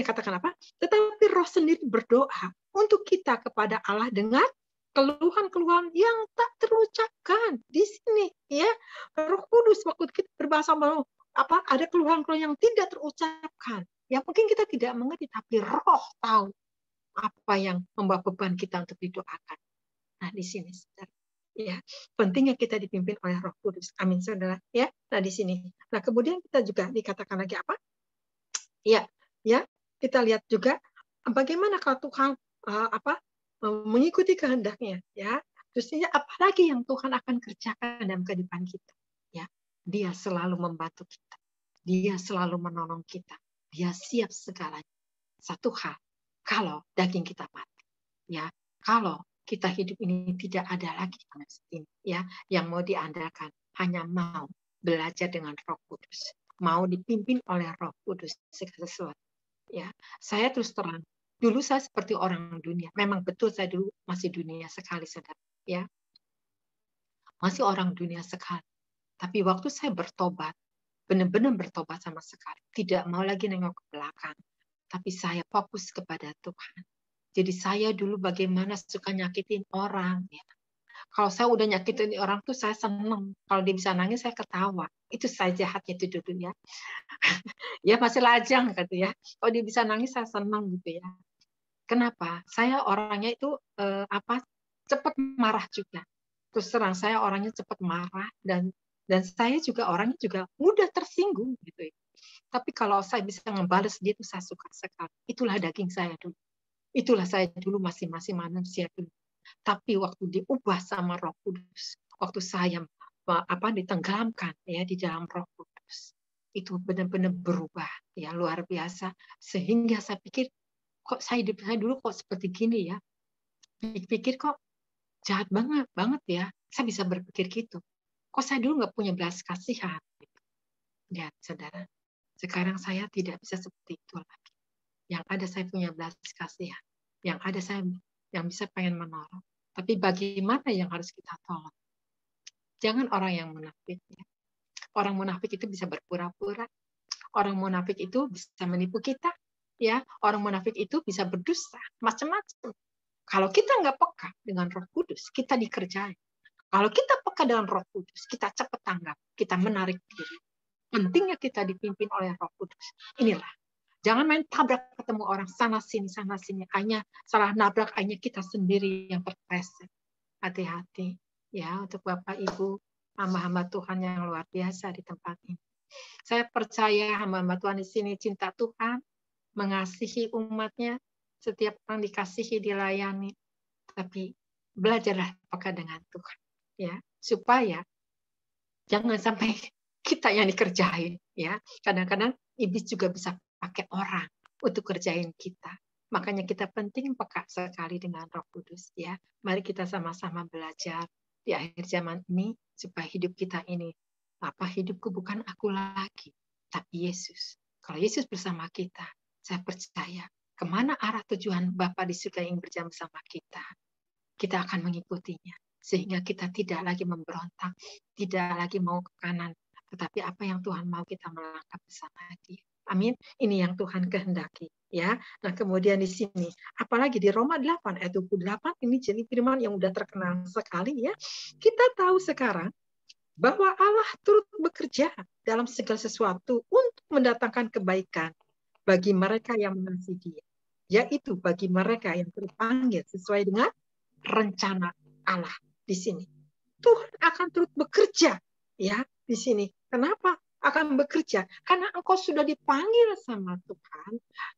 katakan apa? Tetapi Roh sendiri berdoa untuk kita kepada Allah dengan keluhan-keluhan yang tak terucapkan. Di sini, ya, Roh Kudus waktu kita berbahasa apa? Ada keluhan-keluhan yang tidak terucapkan. Yang mungkin kita tidak mengerti, tapi Roh tahu apa yang membawa beban kita untuk didoakan. Nah, di sini, saudara, ya, pentingnya kita dipimpin oleh Roh Kudus. Amin, saudara, ya. Nah, di sini. Nah, kemudian kita juga dikatakan lagi apa? Ya, kita lihat juga bagaimana kalau Tuhan mengikuti kehendaknya, ya. Terusnya apalagi yang Tuhan akan kerjakan dalam kehidupan kita, ya. Dia selalu membantu kita. Dia selalu menolong kita. Dia siap segalanya. Satu hal, kalau daging kita mati, ya, kalau kita hidup ini tidak ada lagi ini, ya, yang mau diandalkan hanya mau belajar dengan Roh Kudus, mau dipimpin oleh Roh Kudus segala sesuatu. Ya, saya terus terang, dulu saya seperti orang dunia. Memang betul saya dulu masih dunia sekali, saudara. Ya, masih orang dunia sekali. Tapi waktu saya bertobat, benar-benar bertobat sama sekali, tidak mau lagi nengok ke belakang, tapi saya fokus kepada Tuhan. Jadi saya dulu bagaimana suka nyakitin orang. Ya. Kalau saya udah nyakitin orang tuh saya seneng. Kalau dia bisa nangis saya ketawa. Itu saya jahatnya itu dulu ya. Ya masih lajang gitu ya. Kalau dia bisa nangis saya seneng gitu ya. Kenapa? Saya orangnya itu cepat marah juga. Terus terang saya orangnya cepat marah dan saya juga orangnya juga mudah tersinggung gitu ya. Tapi kalau saya bisa ngebales dia itu saya suka sekali. Itulah daging saya dulu. Itulah saya dulu masih manusia dulu. Tapi waktu diubah sama Roh Kudus, waktu saya ditenggelamkan ya di dalam Roh Kudus, itu benar-benar berubah ya luar biasa. Sehingga saya pikir kok saya dulu kok seperti gini ya. Pikir kok jahat banget ya. Saya bisa berpikir gitu. Kok saya dulu nggak punya belas kasihan? Ya saudara, sekarang saya tidak bisa seperti itu lagi. Yang ada saya punya belas kasihan. Yang ada saya yang bisa pengen menolong. Tapi bagaimana yang harus kita tolong? Jangan orang yang munafik. Ya. Orang munafik itu bisa berpura-pura. Orang munafik itu bisa menipu kita. Ya, orang munafik itu bisa berdusta, macam-macam. Kalau kita nggak peka dengan Roh Kudus, kita dikerjain. Kalau kita peka dengan Roh Kudus, kita cepat tanggap, kita menarik diri. Pentingnya kita dipimpin oleh Roh Kudus. Inilah. Jangan main tabrak ketemu orang sana sini. Hanya salah nabrak, hanya kita sendiri yang terpleset. Hati-hati ya untuk Bapak Ibu, hamba-hamba Tuhan yang luar biasa di tempat ini. Saya percaya hamba-hamba Tuhan di sini cinta Tuhan, mengasihi umatnya, setiap orang dikasihi, dilayani. Tapi belajarlah peka dengan Tuhan, ya supaya jangan sampai kita yang dikerjain. Ya, kadang-kadang iblis juga bisa pakai orang untuk kerjain kita. Makanya kita penting peka sekali dengan Roh Kudus ya. Mari kita sama-sama belajar di akhir zaman ini supaya hidup kita ini hidupku bukan aku lagi, tapi Yesus. Kalau Yesus bersama kita, saya percaya kemana arah tujuan Bapa di surga yang berjalan bersama kita akan mengikutinya. Sehingga kita tidak lagi memberontak, tidak lagi mau ke kanan, tetapi apa yang Tuhan mau kita melangkah bersama Dia. Amin. Ini yang Tuhan kehendaki, ya. Nah, kemudian di sini, apalagi di Roma 8 ayat 28 ini jadi firman yang udah terkenal sekali ya. Kita tahu sekarang bahwa Allah turut bekerja dalam segala sesuatu untuk mendatangkan kebaikan bagi mereka yang mengasihi Dia, yaitu bagi mereka yang terpanggil sesuai dengan rencana Allah di sini. Tuhan akan turut bekerja ya di sini. Kenapa akan bekerja? Karena engkau sudah dipanggil sama Tuhan,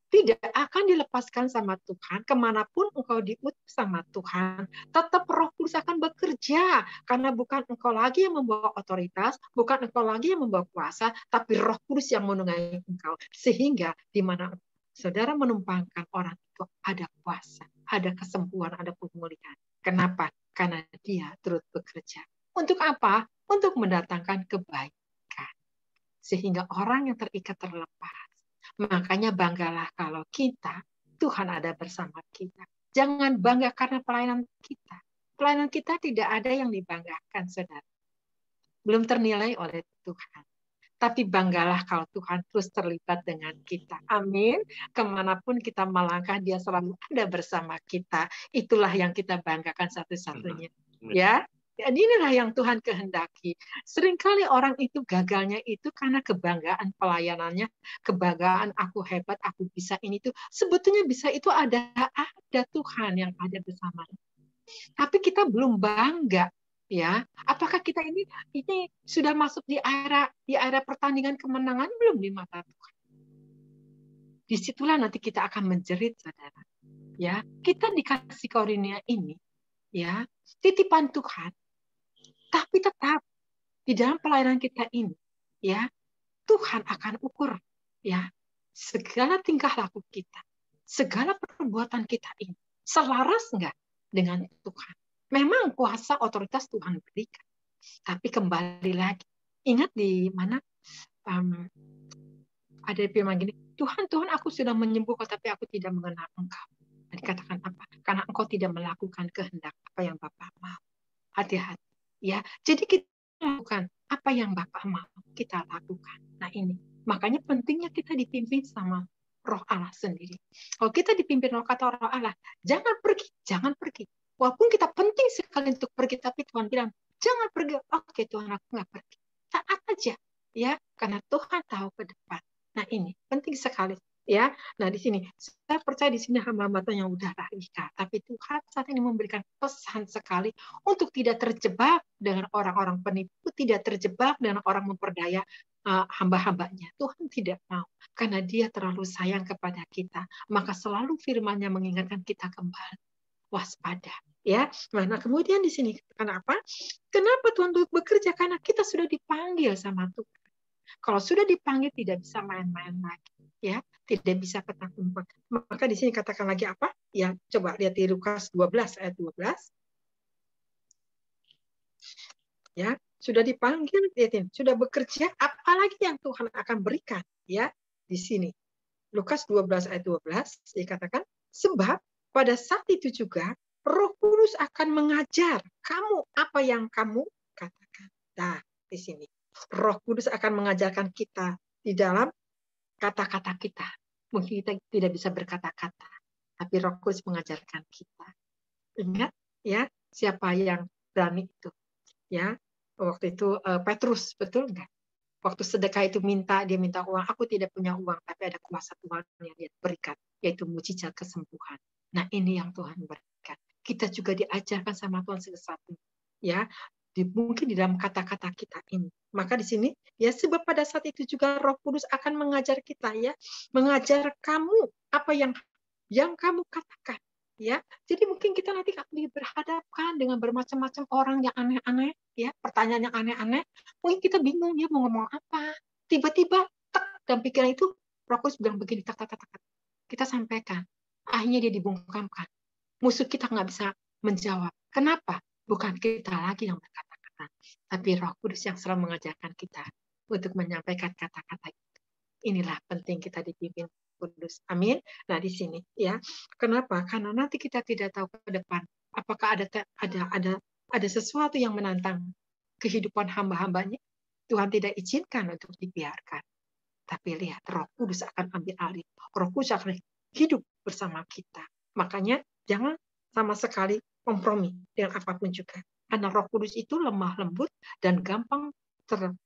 tidak akan dilepaskan sama Tuhan. Kemanapun engkau diutus sama Tuhan, tetap Roh Kudus akan bekerja. Karena bukan engkau lagi yang membawa otoritas, bukan engkau lagi yang membawa kuasa, tapi Roh Kudus yang menunggangi engkau. Sehingga di mana saudara menumpangkan orang itu ada kuasa, ada kesembuhan, ada pemulihan. Kenapa? Karena Dia turut bekerja. Untuk apa? Untuk mendatangkan kebaikan. Sehingga orang yang terikat terlepas. Makanya banggalah kalau Tuhan ada bersama kita. Jangan bangga karena pelayanan kita. Pelayanan kita tidak ada yang dibanggakan, saudara. Belum ternilai oleh Tuhan. Tapi banggalah kalau Tuhan terus terlibat dengan kita. Amin. Kemanapun kita melangkah, Dia selalu ada bersama kita. Itulah yang kita banggakan satu-satunya. Ya. Dan inilah yang Tuhan kehendaki. Seringkali orang itu gagalnya itu karena kebanggaan pelayanannya, kebanggaan aku hebat, aku bisa ini itu. Sebetulnya bisa itu ada Tuhan yang ada bersamanya. Tapi kita belum bangga, ya. Apakah kita ini sudah masuk di area pertandingan kemenangan belum di mata Tuhan? Disitulah nanti kita akan menjerit, saudara. Ya, kita dikasih karunia ini, ya, titipan Tuhan. Tapi tetap di dalam pelayanan kita ini, ya, Tuhan akan ukur, ya, segala tingkah laku kita, segala perbuatan kita ini selaras enggak dengan Tuhan. Memang kuasa otoritas Tuhan berikan, tapi kembali lagi Ingat di mana ada firman gini, Tuhan, aku sudah menyembuhkan, tapi aku tidak mengenal Engkau. Dan dikatakan apa? Karena Engkau tidak melakukan kehendak apa yang Bapa mau. Hati-hati. Ya, jadi kita lakukan apa yang Bapa mau, kita lakukan. Nah ini, makanya pentingnya kita dipimpin sama Roh Allah sendiri. Kalau kita dipimpin kata Roh Allah, jangan pergi. Walaupun kita penting sekali untuk pergi, tapi Tuhan bilang, jangan pergi. Oke Tuhan, aku nggak pergi. Taat aja, ya, karena Tuhan tahu ke depan. Nah ini penting sekali, ya. Nah di sini saya percaya di sini hamba-hamba Tuhan yang udah radikal, tapi Tuhan saat ini memberikan pesan sekali untuk tidak terjebak dengan orang-orang penipu, tidak terjebak dengan orang memperdaya hamba-hambanya. Tuhan tidak mau, karena Dia terlalu sayang kepada kita, maka selalu firman-Nya mengingatkan kita kembali waspada, ya. Nah kemudian di sini kenapa Tuhan bekerja? Karena kita sudah dipanggil sama Tuhan. Kalau sudah dipanggil tidak bisa main-main lagi, ya, tidak bisa petak umpet. Maka di sini katakan lagi apa? Ya, coba lihat di Lukas 12 ayat 12. Ya, sudah dipanggil, lihatin, sudah bekerja, apalagi yang Tuhan akan berikan, ya, di sini. Lukas 12 ayat 12 dikatakan, sebab pada saat itu juga Roh Kudus akan mengajar kamu apa yang kamu katakan. Nah, di sini Roh Kudus akan mengajarkan kita di dalam kata-kata kita. Mungkin kita tidak bisa berkata-kata, tapi Roh Kudus mengajarkan kita. Ingat, ya, siapa yang berani itu? Ya, waktu itu Petrus, betul nggak? Waktu sedekah itu dia minta uang. Aku tidak punya uang, tapi ada kuasa Tuhan yang Dia berikan, yaitu mujizat kesembuhan. Nah, ini yang Tuhan berikan. Kita juga diajarkan sama Tuhan sesuatu, ya. Mungkin di dalam kata-kata kita ini. Maka di sini, ya, sebab pada saat itu juga Roh Kudus akan mengajar kita, ya, mengajar kamu apa yang kamu katakan, ya. Jadi mungkin kita nanti akan berhadapkan dengan bermacam-macam orang yang aneh-aneh, ya, pertanyaan yang aneh-aneh. Mungkin kita bingung, ya, mau ngomong apa. Tiba-tiba dalam pikiran itu Roh Kudus bilang begini, tak. Kita sampaikan. Akhirnya dia dibungkamkan. Musuh kita nggak bisa menjawab. Kenapa? Bukan kita lagi yang berkata-kata, tapi Roh Kudus yang selalu mengajarkan kita untuk menyampaikan kata-kata itu. Inilah penting kita dipimpin Kudus. Amin. Nah di sini, ya. Kenapa? Karena nanti kita tidak tahu ke depan apakah ada sesuatu yang menantang kehidupan hamba-hambanya. Tuhan tidak izinkan untuk dibiarkan. Tapi lihat, Roh Kudus akan ambil alih. Roh Kudus akan hidup bersama kita. Makanya jangan sama sekali kompromi dengan apapun juga. Karena Roh Kudus itu lemah lembut dan gampang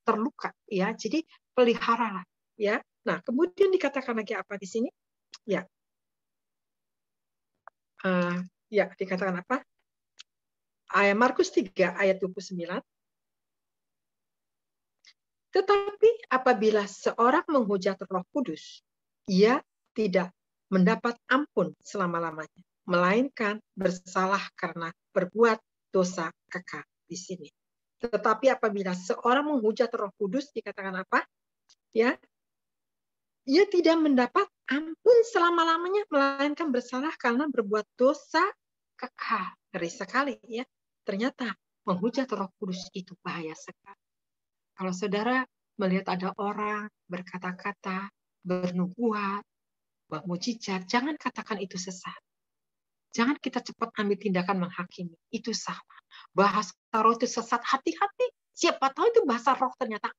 terluka, ya. Jadi peliharalah, ya. Nah, kemudian dikatakan lagi apa di sini? Ya. Ya, dikatakan apa? Ayat Markus 3 ayat 29. Tetapi apabila seorang menghujat Roh Kudus, ia tidak mendapat ampun selama-lamanya, melainkan bersalah karena berbuat dosa kekal di sini. Tetapi apabila seorang menghujat Roh Kudus, dikatakan apa? Ya, ia tidak mendapat ampun selama-lamanya, melainkan bersalah karena berbuat dosa kekal. Ngeri sekali, ya. Ternyata menghujat Roh Kudus itu bahaya sekali. Kalau saudara melihat ada orang berkata-kata, bernubuat, mujizat, jangan katakan itu sesat. Jangan kita cepat ambil tindakan menghakimi. Itu salah. Bahasa roh itu sesat, hati-hati. Siapa tahu itu bahasa roh, ternyata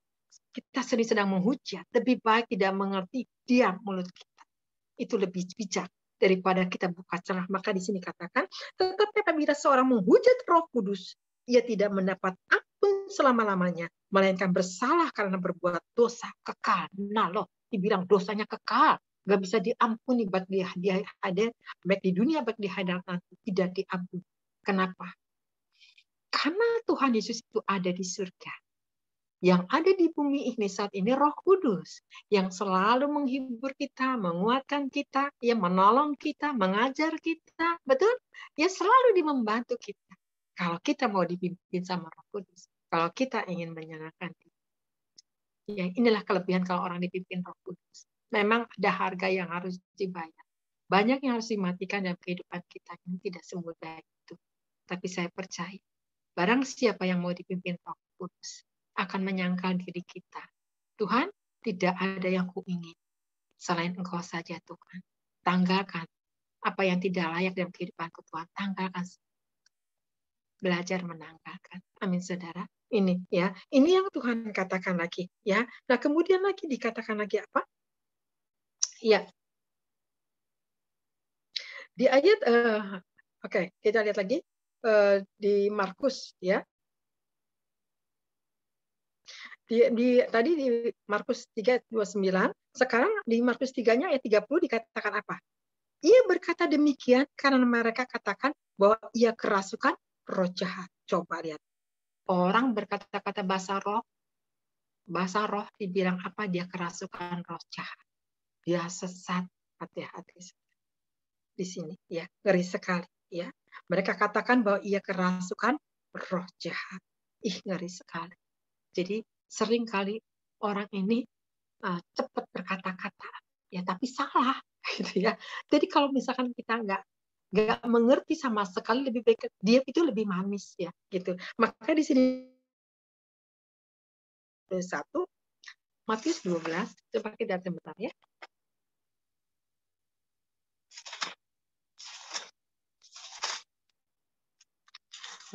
kita sedang menghujat. Lebih baik tidak mengerti, diam mulut kita. Itu lebih bijak daripada kita buka celah. Maka di sini katakan, tetapi apabila seorang menghujat Roh Kudus, ia tidak mendapat ampun selama-lamanya, melainkan bersalah karena berbuat dosa kekal. Nah loh, dibilang dosanya kekal, nggak bisa diampuni, baik di dunia, baik di hadapan nanti, tidak diampuni. Kenapa? Karena Tuhan Yesus itu ada di surga. Yang ada di bumi ini saat ini Roh Kudus yang selalu menghibur kita, menguatkan kita, ya, menolong kita, mengajar kita, betul? Ya, selalu membantu kita. Kalau kita mau dipimpin sama Roh Kudus, kalau kita ingin menyenangkan dia. Ya, inilah kelebihan kalau orang dipimpin Roh Kudus. Memang ada harga yang harus dibayar. Banyak yang harus dimatikan dalam kehidupan kita, ini tidak semudah itu. Tapi saya percaya, barang siapa yang mau dipimpin Roh Kudus, akan menyangkal diri kita. Tuhan, tidak ada yang kuingin selain Engkau saja Tuhan. Tanggalkan apa yang tidak layak dalam kehidupanku Tuhan. Tanggalkan. Belajar menanggalkan. Amin saudara. Ini ya, ini yang Tuhan katakan lagi ya. Nah kemudian lagi dikatakan lagi apa? Ya. Di ayat oke, kita lihat lagi di Markus ya. Tadi di Markus 3:29, sekarang di Markus 3-nya ayat 30 dikatakan apa? Ia berkata demikian karena mereka katakan bahwa ia kerasukan roh jahat. Coba lihat. Orang berkata-kata bahasa roh dibilang apa? Dia kerasukan roh jahat. Dia sesat. Hati-hati. Di sini ya, ngeri sekali ya. Mereka katakan bahwa ia kerasukan roh jahat. Ngeri sekali. Jadi seringkali orang ini cepat berkata-kata ya, tapi salah gitu ya. Jadi kalau misalkan kita nggak mengerti sama sekali, lebih baik diam itu lebih manis ya gitu. Maka di sini 1 Matius 12, coba kita lihat sebentar ya.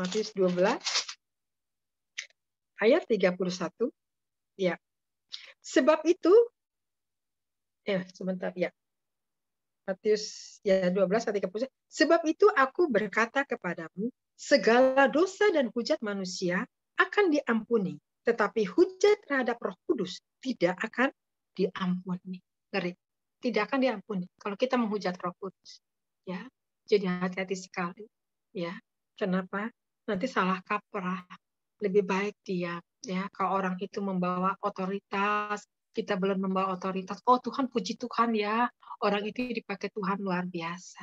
Matius 12 ayat 31 ya. Sebab itu sebentar ya. Matius ya 12 ayat 31. Sebab itu aku berkata kepadamu, segala dosa dan hujat manusia akan diampuni, tetapi hujat terhadap Roh Kudus tidak akan diampuni. Ngeri. Tidak akan diampuni kalau kita menghujat Roh Kudus. Ya. Jadi hati-hati sekali. Ya. Kenapa? Nanti salah kaprah. Lebih baik diam. Ya, kalau orang itu membawa otoritas, kita belum membawa otoritas. Oh Tuhan, puji Tuhan ya, orang itu dipakai Tuhan luar biasa.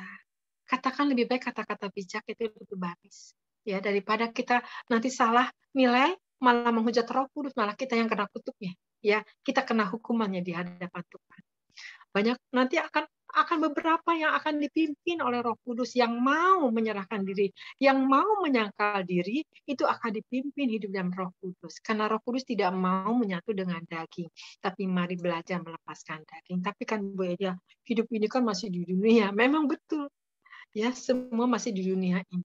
Katakan lebih baik kata-kata bijak, itu lebih bagus. Ya, daripada kita nanti salah nilai, malah menghujat Roh Kudus, malah kita yang kena kutuknya. Ya, kita kena hukumannya di hadapan Tuhan. Banyak nanti akan beberapa yang akan dipimpin oleh Roh Kudus yang mau menyerahkan diri, yang mau menyangkal diri, itu akan dipimpin hidup dalam Roh Kudus. Karena Roh Kudus tidak mau menyatu dengan daging, tapi mari belajar melepaskan daging. Tapi kan Bu Edia, hidup ini kan masih di dunia. Memang betul. Ya, semua masih di dunia ini.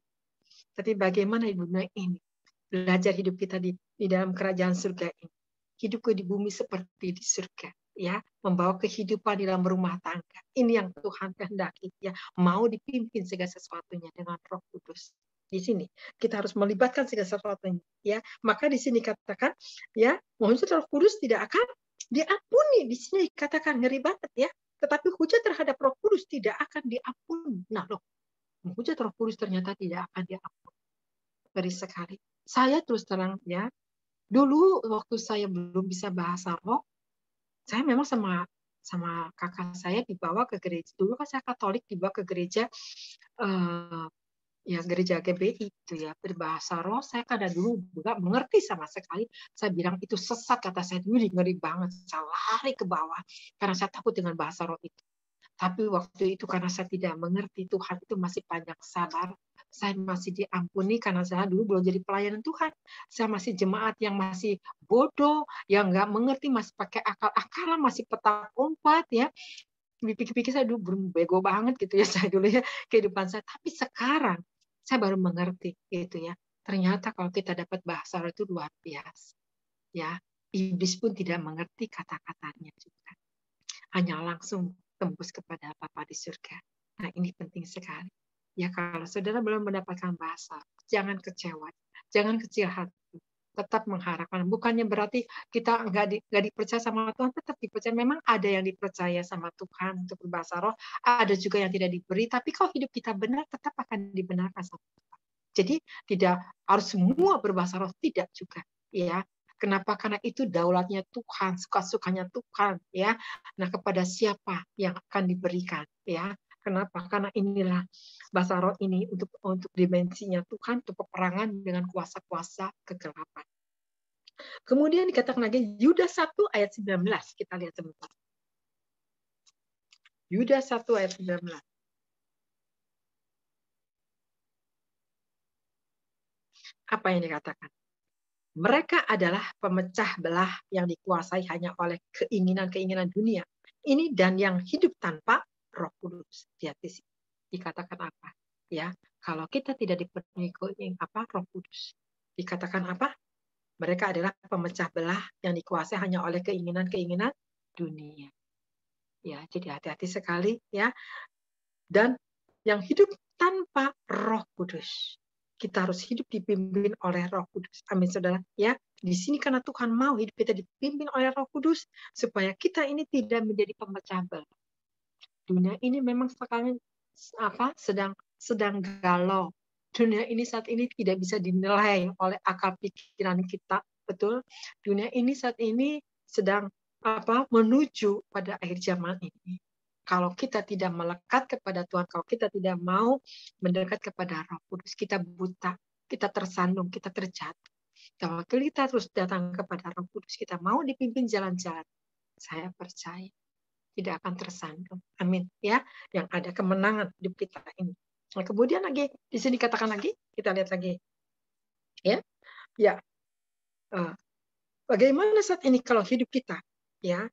Tapi bagaimana di dunia ini? Belajar hidup kita di dalam kerajaan surga ini. Hidup di bumi seperti di surga. Ya, membawa kehidupan di dalam rumah tangga. Ini yang Tuhan kehendaki, ya, mau dipimpin segala sesuatunya dengan Roh Kudus. Di sini kita harus melibatkan segala sesuatunya, ya. Maka di sini katakan, ya, menghujat Roh Kudus tidak akan diampuni. Di sini dikatakan ngeri banget, ya. Tetapi hujat terhadap Roh Kudus tidak akan diampuni. Nah, loh, menghujat Roh Kudus ternyata tidak akan diampuni. Ngeri sekali. Saya terus terang, ya, dulu waktu saya belum bisa bahasa roh, saya memang sama kakak saya dibawa ke gereja. Dulu kan saya Katolik, dibawa ke gereja, ya gereja GBI itu ya, berbahasa roh. Saya kadang dulu nggak mengerti sama sekali. Saya bilang itu sesat, kata saya dulu, ngeri banget. Saya lari ke bawah karena saya takut dengan bahasa roh itu. Tapi waktu itu karena saya tidak mengerti, Tuhan itu masih panjang sabar. Saya masih diampuni karena saya dulu belum jadi pelayanan Tuhan. Saya masih jemaat yang masih bodoh, yang nggak mengerti, masih pakai akal-akalan, masih petak umpet ya. Pikir-pikir saya dulu bego banget gitu ya saya dulu ya kehidupan saya. Tapi sekarang saya baru mengerti gitu ya. Ternyata kalau kita dapat bahasa roh itu luar biasa. Ya, iblis pun tidak mengerti kata-katanya juga. Hanya langsung tembus kepada Bapa di surga. Nah, ini penting sekali. Ya, kalau saudara belum mendapatkan bahasa, jangan kecewa, jangan kecil hati, tetap mengharapkan. Bukannya berarti kita nggak dipercaya sama Tuhan, tetap dipercaya. Memang ada yang dipercaya sama Tuhan untuk berbahasa roh, ada juga yang tidak diberi. Tapi kalau hidup kita benar, tetap akan dibenarkan sama Tuhan. Jadi tidak harus semua berbahasa roh, tidak juga. Ya, kenapa? Karena itu daulatnya Tuhan, suka-sukanya Tuhan, ya. Nah, kepada siapa yang akan diberikan, ya? Kenapa? Karena inilah bahasa roh ini untuk dimensinya Tuhan, untuk peperangan dengan kuasa-kuasa kegelapan. Kemudian dikatakan lagi Yudas 1 ayat 19, kita lihat sebentar. Yudas 1 ayat 19. Apa yang dikatakan? Mereka adalah pemecah belah yang dikuasai hanya oleh keinginan-keinginan dunia ini dan yang hidup tanpa Roh Kudus. Lihat di sini dikatakan apa? Ya, kalau kita tidak dipenuhi Roh Kudus, dikatakan apa? Mereka adalah pemecah belah yang dikuasai hanya oleh keinginan-keinginan dunia. Ya, jadi hati-hati sekali ya. Dan yang hidup tanpa Roh Kudus. Kita harus hidup dipimpin oleh Roh Kudus. Amin, saudara. Ya, di sini karena Tuhan mau hidup kita dipimpin oleh Roh Kudus supaya kita ini tidak menjadi pemecah belah. Dunia ini memang sekarang sedang galau. Dunia ini saat ini tidak bisa dinilai oleh akal pikiran kita, betul? Dunia ini saat ini sedang menuju pada akhir zaman ini. Kalau kita tidak melekat kepada Tuhan, kalau kita tidak mau mendekat kepada Roh Kudus, kita buta, kita tersandung, kita terjatuh. Kalau kita terus datang kepada Roh Kudus, kita mau dipimpin jalan-jalan, saya percaya tidak akan tersandung. Amin. Ya, yang ada kemenangan hidup kita ini. Nah, kemudian lagi di sini katakan lagi, kita lihat lagi. Ya, ya. Bagaimana saat ini kalau hidup kita, ya,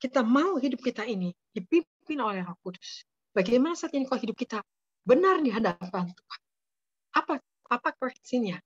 kita mau hidup kita ini dipimpin oleh Roh Kudus. Bagaimana saat ini kalau hidup kita benar di hadapan Tuhan? Apa koreksinya?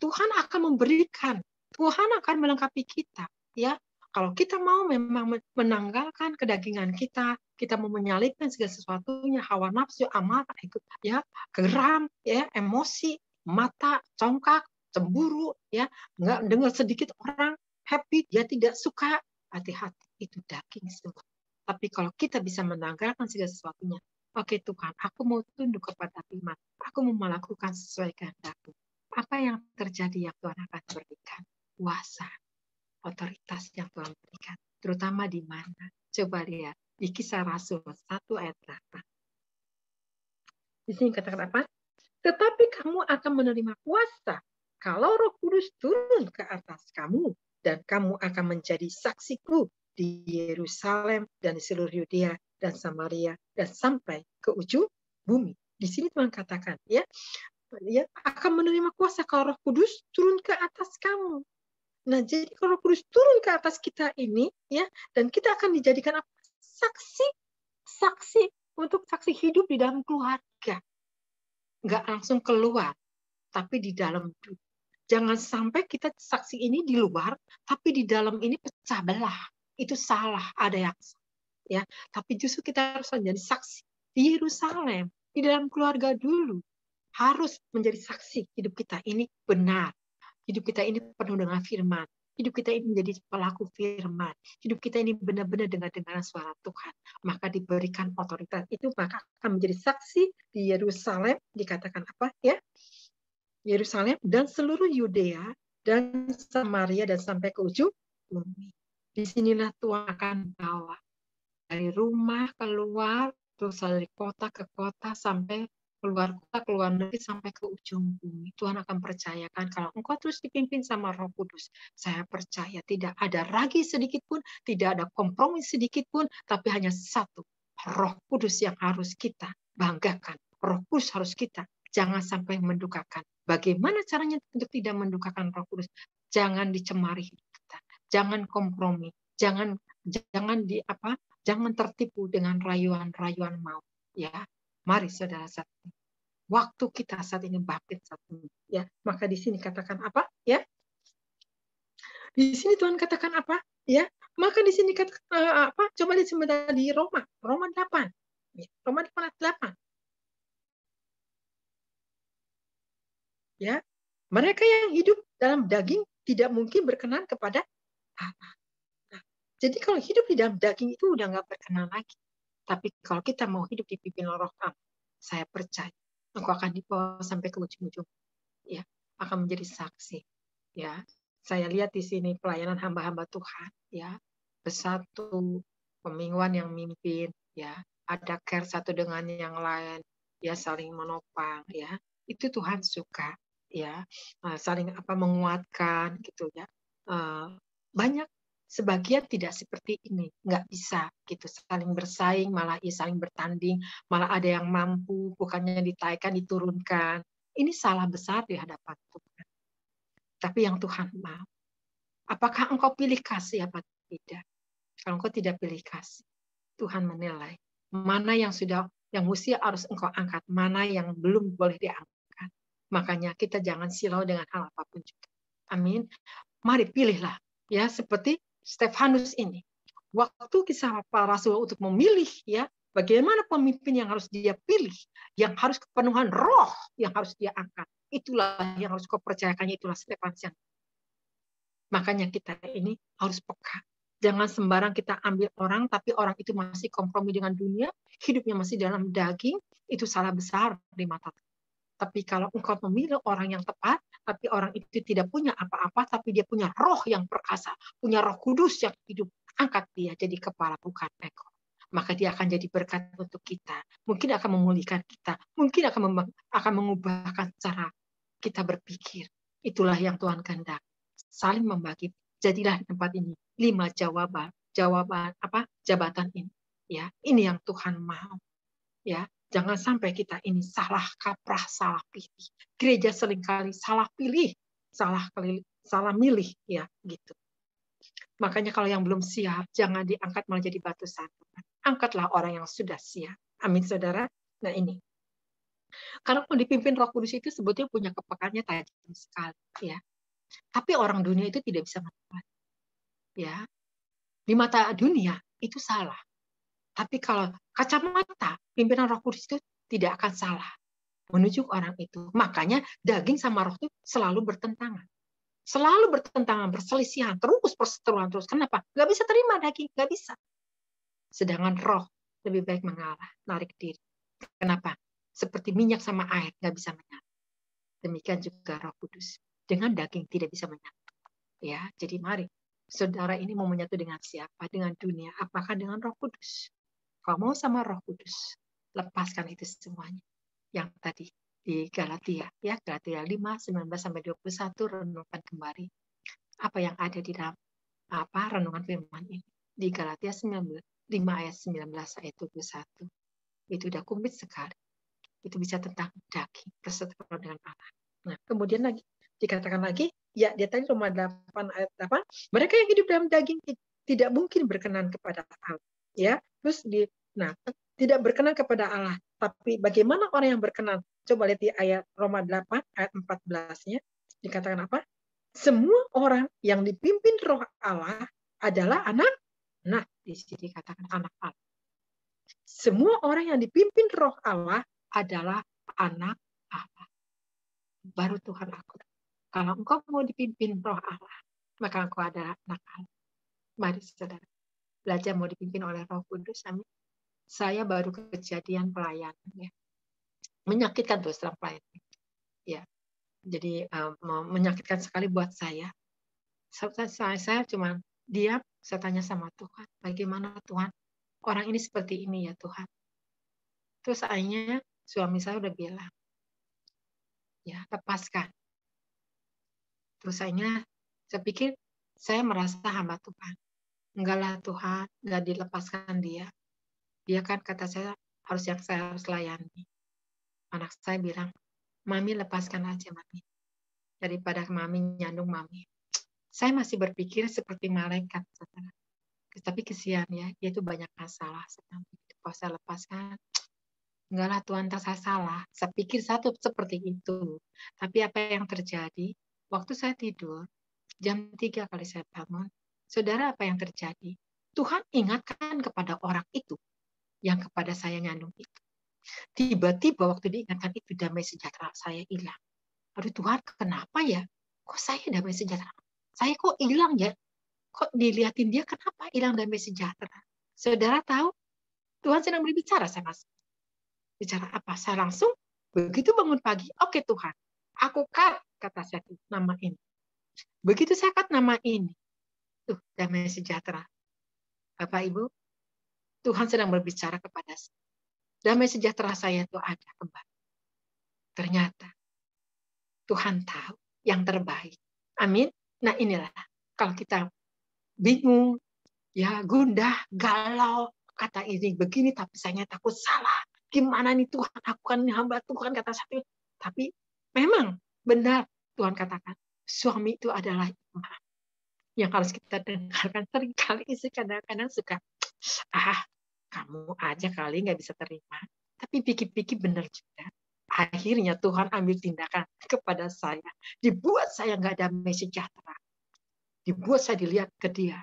Tuhan akan memberikan, Tuhan akan melengkapi kita, ya. Kalau kita mau memang menanggalkan kedagingan kita mau menyalipkan segala sesuatunya, hawa nafsu, amarah, ya, geram, ya, emosi, mata, congkak, cemburu, ya, nggak dengar sedikit orang happy, dia tidak suka, hati-hati, itu daging semua. Tapi kalau kita bisa menanggalkan segala sesuatunya, oke Tuhan, aku mau tunduk kepada firman, aku mau melakukan sesuai kehendak-Mu. Apa yang terjadi yang Tuhan akan berikan? Kuasa, otoritas yang Tuhan berikan, terutama di mana? Coba lihat di Kisah Rasul 1 ayat 8. Di sini katakan apa? Tetapi kamu akan menerima kuasa kalau Roh Kudus turun ke atas kamu, dan kamu akan menjadi saksiku di Yerusalem dan di seluruh Yudea dan Samaria dan sampai ke ujung bumi. Di sini Tuhan katakan, ya, akan menerima kuasa kalau Roh Kudus turun ke atas kamu. Nah, jadi kalau Roh Kudus turun ke atas kita ini, ya, dan kita akan dijadikan apa? Saksi untuk saksi hidup di dalam keluarga. Nggak langsung keluar, tapi di dalam. Jangan sampai kita saksi ini di luar, tapi di dalam ini pecah belah. Itu salah, ada yang salah. Ya, tapi justru kita harus menjadi saksi di Yerusalem, di dalam keluarga dulu. Harus menjadi saksi hidup kita ini benar. Hidup kita ini penuh dengan firman. Hidup kita ini menjadi pelaku firman. Hidup kita ini benar-benar dengar suara Tuhan. Maka diberikan otoritas itu, maka akan menjadi saksi di Yerusalem. Dikatakan apa? Ya, Yerusalem dan seluruh Yudea dan Samaria dan sampai ke ujung bumi. Disinilah Tuhan akan bawa dari rumah keluar, terus dari kota ke kota sampai keluar kota, keluar negeri sampai ke ujung bumi. Tuhan akan percayakan kalau engkau terus dipimpin sama Roh Kudus. Saya percaya tidak ada ragi sedikit pun, tidak ada kompromi sedikit pun, tapi hanya satu, Roh Kudus yang harus kita banggakan. Roh Kudus harus kita jangan sampai mendukakan. Bagaimana caranya untuk tidak mendukakan Roh Kudus? Jangan dicemari hidup kita, jangan kompromi, jangan tertipu dengan rayuan-rayuan maut. Ya, mari saudara saat ini. Waktu kita saat ini bangkit saat ini. Ya, maka di sini katakan apa? Ya, di sini Tuhan katakan apa? Ya, maka di sini katakan apa? Coba lihat sebentar di Roma 8. Ya, Roma 8. Ya, mereka yang hidup dalam daging tidak mungkin berkenan kepada Allah. Nah, jadi kalau hidup di dalam daging itu udah nggak berkenan lagi. Tapi kalau kita mau hidup dipimpin Roh Allah, saya percaya engkau akan dibawa sampai ke ujung-ujung. Ya, akan menjadi saksi. Ya, saya lihat di sini pelayanan hamba-hamba Tuhan. Ya, bersatu, pemingguan yang mimpin. Ya, ada care satu dengan yang lain. Ya, saling menopang. Ya, itu Tuhan suka. Ya, saling menguatkan gitu ya. Banyak sebagian tidak seperti ini, nggak bisa gitu saling bersaing, malah saling bertanding, malah ada yang mampu bukannya ditaikkan diturunkan. Ini salah besar di hadapan Tuhan. Tapi yang Tuhan mau. Apakah engkau pilih kasih apa tidak? Kalau engkau tidak pilih kasih, Tuhan menilai mana yang mesti harus engkau angkat, mana yang belum boleh diangkat. Makanya kita jangan silau dengan hal apapun juga. Amin. Mari pilihlah, ya, seperti Stefanus ini. Waktu Kisah Para Rasul untuk memilih, ya, bagaimana pemimpin yang harus dia pilih, yang harus kepenuhan roh yang harus dia angkat. Itulah yang harus kau percayakan, itulah Stefanus yang. Makanya kita ini harus peka. Jangan sembarang kita ambil orang, tapi orang itu masih kompromi dengan dunia, hidupnya masih dalam daging, itu salah besar di mata Tuhan. Tapi kalau engkau memilih orang yang tepat, tapi orang itu tidak punya apa-apa, tapi dia punya roh yang perkasa, punya Roh Kudus yang hidup, angkat dia jadi kepala bukan ekor. Maka dia akan jadi berkat untuk kita. Mungkin akan memulihkan kita, mungkin akan mengubahkan cara kita berpikir. Itulah yang Tuhan kehendaki. Saling membagi. Jadilah di tempat ini 5 jabatan ini, ya. Ini yang Tuhan mau, ya. Jangan sampai kita ini salah kaprah, salah pilih. Gereja seringkali salah pilih, salah milih, ya, gitu. Makanya kalau yang belum siap jangan diangkat malah jadi batu sandungan. Angkatlah orang yang sudah siap. Amin, saudara. Nah, ini. Karena dipimpin Roh Kudus itu sebetulnya punya kepekaannya tajam sekali, ya. Tapi orang dunia itu tidak bisa melakukan. Ya, di mata dunia itu salah. Tapi kalau kacamata pimpinan Roh Kudus itu tidak akan salah menunjuk orang itu. Makanya daging sama roh itu selalu bertentangan. Selalu bertentangan, berselisihan, terus perseteruan terus. Kenapa? Nggak bisa terima daging, nggak bisa. Sedangkan roh lebih baik mengalah, narik diri. Kenapa? Seperti minyak sama air, nggak bisa menyatu. Demikian juga Roh Kudus. Dengan daging tidak bisa menyatu. Ya, jadi mari. Saudara ini mau menyatu dengan siapa? Dengan dunia. Apakah dengan Roh Kudus? Kalau mau sama Roh Kudus, lepaskan itu semuanya. Yang tadi di Galatia, ya, Galatia 5, 19-21, renungkan kembali apa yang ada di dalam renungan firman ini. Di Galatia 5 ayat 19 ayat 21. Itu udah kumit sekali. Itu bisa tentang daging, perseteruan dengan Allah. Nah, kemudian lagi dikatakan lagi, ya, dia tadi Roma 8 ayat 8, mereka yang hidup dalam daging tidak mungkin berkenan kepada Allah. Ya, terus tidak berkenan kepada Allah. Tapi bagaimana orang yang berkenan? Coba lihat di ayat Roma 8 ayat 14-nya. Dikatakan apa? Semua orang yang dipimpin Roh Allah adalah anak. Nah, di sini dikatakan anak Allah. Semua orang yang dipimpin Roh Allah adalah anak Allah. Baru Tuhan aku. Kalau engkau mau dipimpin Roh Allah, maka engkau adalah anak Allah. Mari saudara, belajar mau dipimpin oleh Roh Kudus. Amin. Saya baru kejadian pelayanan, ya. Menyakitkan terus dalam pelayanan. Ya. Jadi menyakitkan sekali buat saya. Saya cuma diam, saya tanya sama Tuhan, bagaimana Tuhan? Orang ini seperti ini ya Tuhan. Terus akhirnya suami saya udah bilang, ya lepaskan. Terus akhirnya saya pikir saya merasa hamba Tuhan. Enggak lah Tuhan, enggak dilepaskan dia. Dia kan kata saya harus layani. Anak saya bilang, Mami lepaskan aja Mami. Daripada Mami nyandung Mami. Saya masih berpikir seperti malaikat, saudara. Tapi kesian ya, dia itu banyak masalah. Kalau saya lepaskan, enggak lah Tuhan, tak saya salah. Saya pikir satu seperti itu. Tapi apa yang terjadi? Waktu saya tidur, jam 3 kali saya bangun, saudara apa yang terjadi? Tuhan ingatkan kepada orang itu, yang kepada saya nyandung itu. Tiba-tiba waktu diingatkan itu, damai sejahtera saya hilang. Aduh Tuhan, kenapa ya? Kok saya damai sejahtera? Saya kok hilang ya? Kok dilihatin dia, kenapa hilang damai sejahtera? Saudara tahu, Tuhan sedang berbicara sama saya. Bicara apa? Saya langsung, begitu bangun pagi, oke Tuhan, aku kata saya nama ini. Begitu saya cut nama ini, tuh damai sejahtera. Bapak Ibu, Tuhan sedang berbicara kepada saya. Damai sejahtera saya itu ada kembali. Ternyata Tuhan tahu yang terbaik. Amin. Nah inilah kalau kita bingung, ya gundah, galau, kata ini begini, tapi saya takut salah. Gimana nih Tuhan, aku kan hamba Tuhan kata satu. Tapi memang benar Tuhan katakan, suami itu adalah imam yang harus kita dengarkan. Seringkali istri kadang-kadang suka, kamu aja kali nggak bisa terima. Tapi pikir-pikir benar juga. Akhirnya Tuhan ambil tindakan kepada saya. Dibuat saya nggak damai sejahtera. Dibuat saya dilihat ke dia.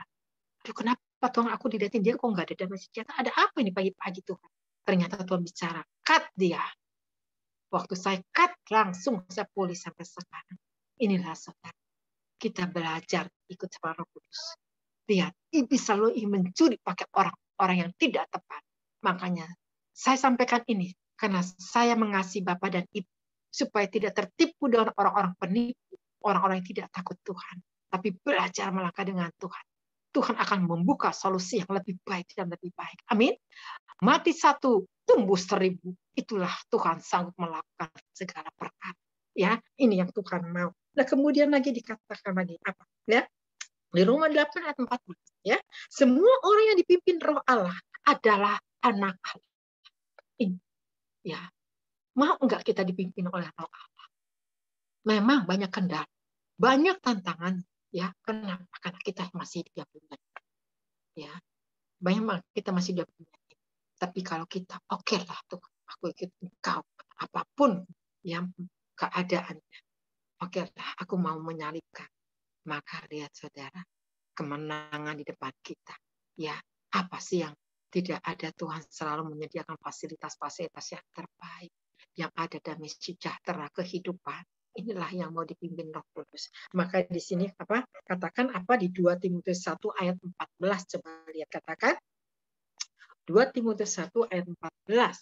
Aduh, kenapa Tuhan aku dilihatin dia kok nggak ada damai sejahtera? Ada apa ini pagi-pagi Tuhan? Ternyata Tuhan bicara, cut dia. Waktu saya cut, langsung saya pulih sampai sekarang. Inilah saudara. Kita belajar ikut sama Roh Kudus. Lihat, iblis selalu ingin mencuri pakai orang-orang yang tidak tepat. Makanya saya sampaikan ini karena saya mengasihi Bapak dan Ibu supaya tidak tertipu dengan orang-orang penipu, orang-orang yang tidak takut Tuhan, tapi belajar melangkah dengan Tuhan. Tuhan akan membuka solusi yang lebih baik dan lebih baik. Amin. Mati 1, tumbuh 1000. Itulah Tuhan sanggup melakukan segala perkara. Ya, ini yang Tuhan mau. Nah, kemudian lagi dikatakan lagi apa? Ya, di Roma 8 ayat 14. Ya, semua orang yang dipimpin Roh Allah adalah anak Allah. Ini, ya, mau enggak kita dipimpin oleh Roh Allah? Memang banyak kendala, banyak tantangan. Ya, kenapa? Karena kita masih di dunia. Ya, banyak kita masih di dunia. Tapi kalau kita, oke lah Tuhan, aku ikut Engkau, apapun yang keadaannya, oke lah, aku mau menyalibkan. Maka lihat saudara, kemenangan di depan kita. Ya, apa sih yang tidak ada? Tuhan selalu menyediakan fasilitas-fasilitas yang terbaik, yang ada damai sejahtera kehidupan. Inilah yang mau dipimpin Roh Kudus. Maka di sini apa? Katakan apa di 2 Timotius 1 ayat 14, coba lihat, katakan 2 Timotius 1 ayat 14.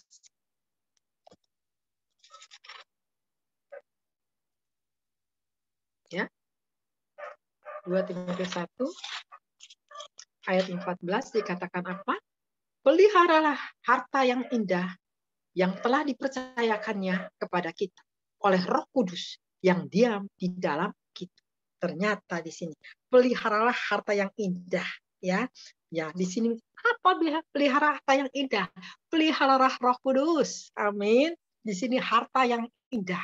Ya. 2 Timotius 1 ayat 14 dikatakan apa? Peliharalah harta yang indah yang telah dipercayakannya kepada kita oleh Roh Kudus yang diam di dalam kita. Ternyata di sini peliharalah harta yang indah, ya. Ya, di sini apa pelihara harta yang indah? Peliharalah Roh Kudus. Amin. Di sini harta yang indah.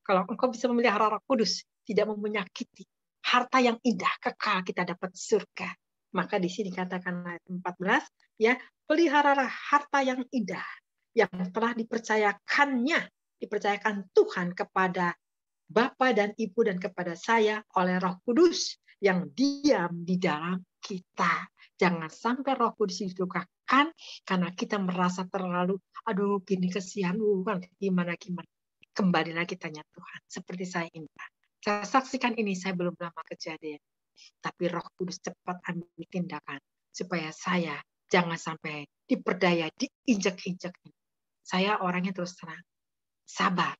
Kalau engkau bisa memelihara Roh Kudus, tidak menyakiti, harta yang indah kekal kita dapat surga. Maka di sini katakan ayat 14, ya, peliharalah harta yang indah yang telah dipercayakan Tuhan kepada Bapa dan Ibu dan kepada saya oleh Roh Kudus yang diam di dalam kita. Jangan sampai Roh Kudus didukakan karena kita merasa terlalu, aduh gini kesian, kan gimana. Kembali lagi tanya Tuhan, seperti saya ini. Saya saksikan ini, saya belum lama kejadian. Tapi Roh Kudus cepat ambil tindakan supaya saya jangan sampai diperdaya, diinjak-injak. Saya orangnya terus terang, sabar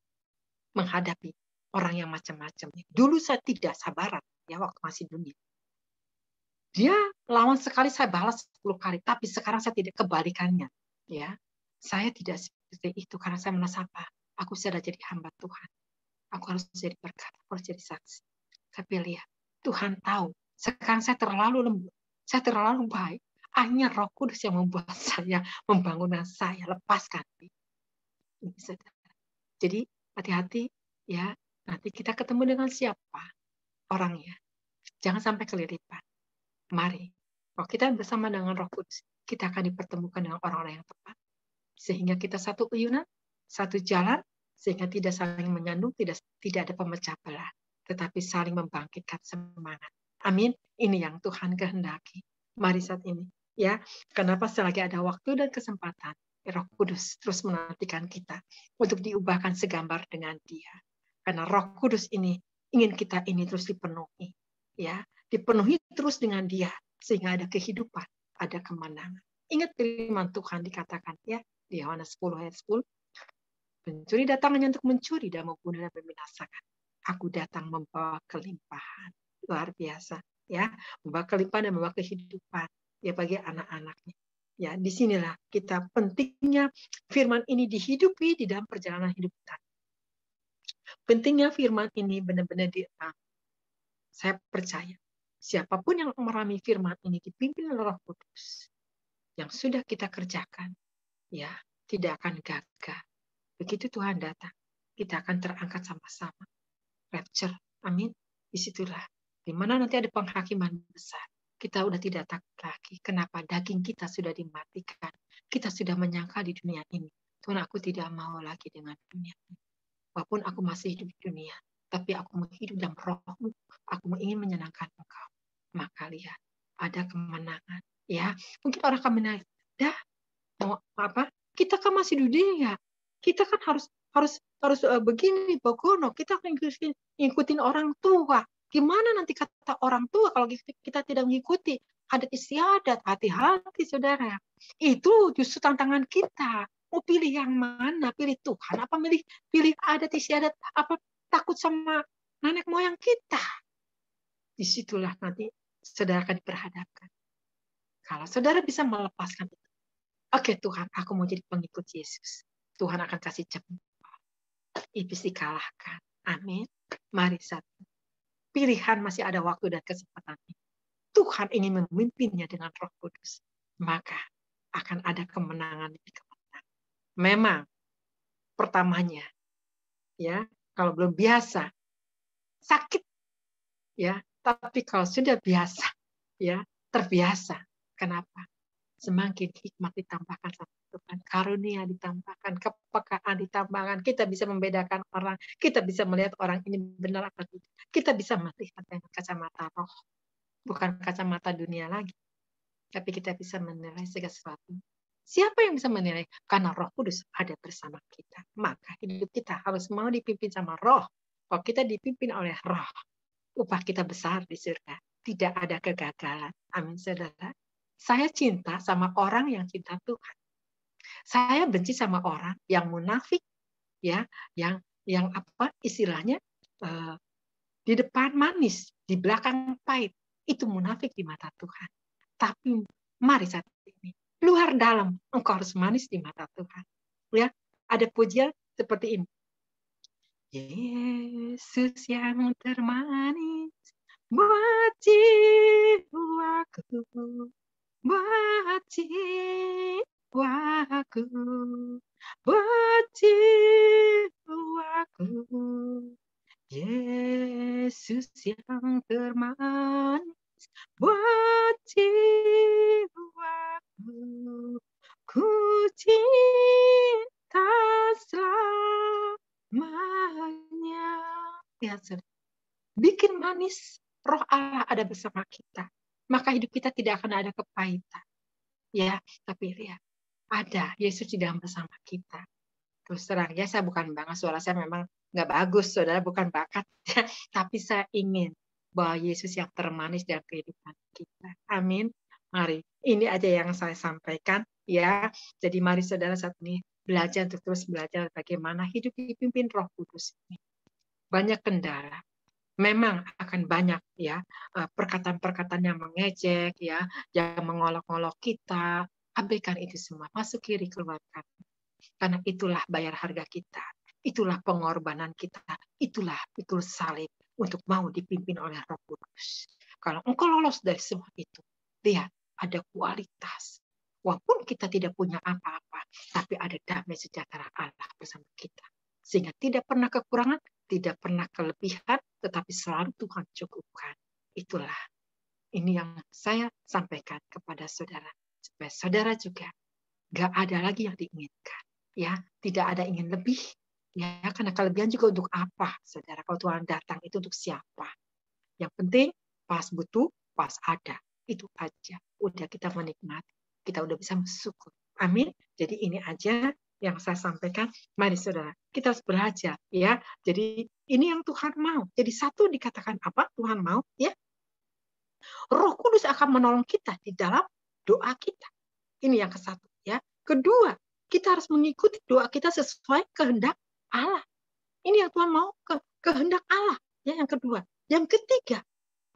menghadapi orang yang macam-macam. Dulu saya tidak sabaran ya waktu masih dunia. Dia lawan sekali saya balas 10 kali, tapi sekarang saya tidak, kebalikannya. Ya, saya tidak seperti itu karena saya merasa apa? Aku sudah jadi hamba Tuhan. Aku harus jadi berkat, aku harus jadi saksi. Tapi lihat, Tuhan tahu. Sekarang saya terlalu lembut, saya terlalu baik. Hanya Roh Kudus yang membuat saya, membangunkan saya, lepaskan. Jadi hati-hati ya. Nanti kita ketemu dengan siapa orangnya. Jangan sampai keliripan. Mari, kalau kita bersama dengan Roh Kudus, kita akan dipertemukan dengan orang-orang yang tepat. Sehingga kita satu uyunan, satu jalan, sehingga tidak saling menyandung, tidak ada pemecah belah, tetapi saling membangkitkan semangat. Amin. Ini yang Tuhan kehendaki. Mari saat ini, ya. Kenapa selagi ada waktu dan kesempatan, Roh Kudus terus menantikan kita untuk diubahkan segambar dengan Dia. Karena Roh Kudus ini ingin kita ini terus dipenuhi, ya, dipenuhi terus dengan Dia sehingga ada kehidupan, ada kemenangan. Ingat firman Tuhan dikatakan ya di Yohanes 10 ayat 10. Pencuri datang hanya untuk mencuri dan membunuh dan membinasakan. Aku datang membawa kelimpahan. Luar biasa, ya, membawa kelimpahan dan membawa kehidupan ya bagi anak-anaknya. Ya, disinilah kita pentingnya firman ini dihidupi di dalam perjalanan hidup kita. Pentingnya firman ini benar-benar saya percaya siapapun yang memahami firman ini dipimpin oleh Roh Kudus yang sudah kita kerjakan, ya, tidak akan gagal. Begitu Tuhan datang, kita akan terangkat sama-sama. Rapture, amin. Disitulah di mana nanti ada penghakiman besar. Kita udah tidak takut lagi. Kenapa? Daging kita sudah dimatikan. Kita sudah menyangkal di dunia ini. Tuhan, aku tidak mau lagi dengan dunia ini. Walaupun aku masih hidup di dunia, tapi aku mau hidup dalam roh-Mu. Aku ingin menyenangkan Engkau. Maka lihat, ada kemenangan. Ya, mungkin orang akan menanya, dah, mau apa? Kita kan masih di dunia. Kita kan harus begini, begono. Kita akan ngikutin orang tua. Gimana nanti kata orang tua kalau kita tidak mengikuti adat istiadat? Hati-hati, saudara. Itu justru tantangan kita. Mau pilih yang mana? Pilih Tuhan apa pilih adat istiadat? Apa takut sama nenek moyang kita? Disitulah nanti saudara akan diperhadapkan. Kalau saudara bisa melepaskan itu, oke Tuhan, aku mau jadi pengikut Yesus. Tuhan akan kasih cepat. Iblis dikalahkan. Amin. Mari satu. Pilihan masih ada waktu dan kesempatan. Tuhan ingin memimpinnya dengan Roh Kudus. Maka akan ada kemenangan di kemenangan. Memang pertamanya, ya, kalau belum biasa, sakit, ya. Tapi kalau sudah biasa, ya, terbiasa. Kenapa? Semakin hikmat ditambahkan sama Tuhan, karunia ditambahkan, kepekaan ditambahkan, kita bisa membedakan orang, kita bisa melihat orang ini benar atau tidak. Kita bisa melihat dengan kacamata roh, bukan kacamata dunia lagi. Tapi kita bisa menilai segala sesuatu. Siapa yang bisa menilai? Karena Roh Kudus ada bersama kita. Maka hidup kita harus mau dipimpin sama roh. Kalau kita dipimpin oleh roh, upah kita besar di surga. Tidak ada kegagalan. Amin, saudara. Saya cinta sama orang yang cinta Tuhan. Saya benci sama orang yang munafik, ya, yang apa istilahnya di depan manis, di belakang pahit. Itu munafik di mata Tuhan. Tapi mari saat ini, luar dalam engkau harus manis di mata Tuhan. Ya, ada pujian seperti ini. Yesus yang termanis buat jiwaku. Buat jiwaku, buat jiwaku, Yesus yang termanis, buat jiwaku, ku cinta selamanya. Ya, bikin manis, roh Allah ada bersama kita. Maka hidup kita tidak akan ada kepahitan. Ya, tapi lihat, ada Yesus di dalam bersama kita. Terus terang, ya saya bukan banget, suara saya memang nggak bagus, saudara, bukan bakat. Tapi saya ingin bahwa Yesus yang termanis dalam kehidupan kita. Amin. Mari, ini aja yang saya sampaikan. Ya, jadi mari saudara saat ini belajar untuk terus belajar bagaimana hidup dipimpin Roh Kudus ini. Banyak kendala. Memang akan banyak ya perkataan-perkataan yang mengejek ya, yang mengolok-olok kita. Abaikan itu semua, masuk kiri keluar kanan. Karena itulah bayar harga kita, itulah pengorbanan kita, itulah pikul salib untuk mau dipimpin oleh Roh Kudus. Kalau engkau lolos dari semua itu, lihat ada kualitas. Walaupun kita tidak punya apa-apa, tapi ada damai sejahtera Allah bersama kita. Sehingga tidak pernah kekurangan, tidak pernah kelebihan, tetapi selalu Tuhan cukupkan. Itulah ini yang saya sampaikan kepada saudara. Supaya saudara juga gak ada lagi yang diinginkan. Ya, tidak ada ingin lebih. Ya, karena kelebihan juga untuk apa, saudara? Kalau Tuhan datang itu untuk siapa? Yang penting pas butuh, pas ada. Itu aja. Udah kita menikmati. Kita udah bisa bersyukur. Amin. Jadi ini aja yang saya sampaikan. Mari saudara, kita harus belajar ya. Jadi ini yang Tuhan mau. Jadi satu dikatakan apa? Tuhan mau ya. Roh Kudus akan menolong kita di dalam doa kita. Ini yang ke-1 ya. Kedua, kita harus mengikuti doa kita sesuai kehendak Allah. Ini yang Tuhan mau, kehendak Allah ya, yang kedua. Yang ketiga,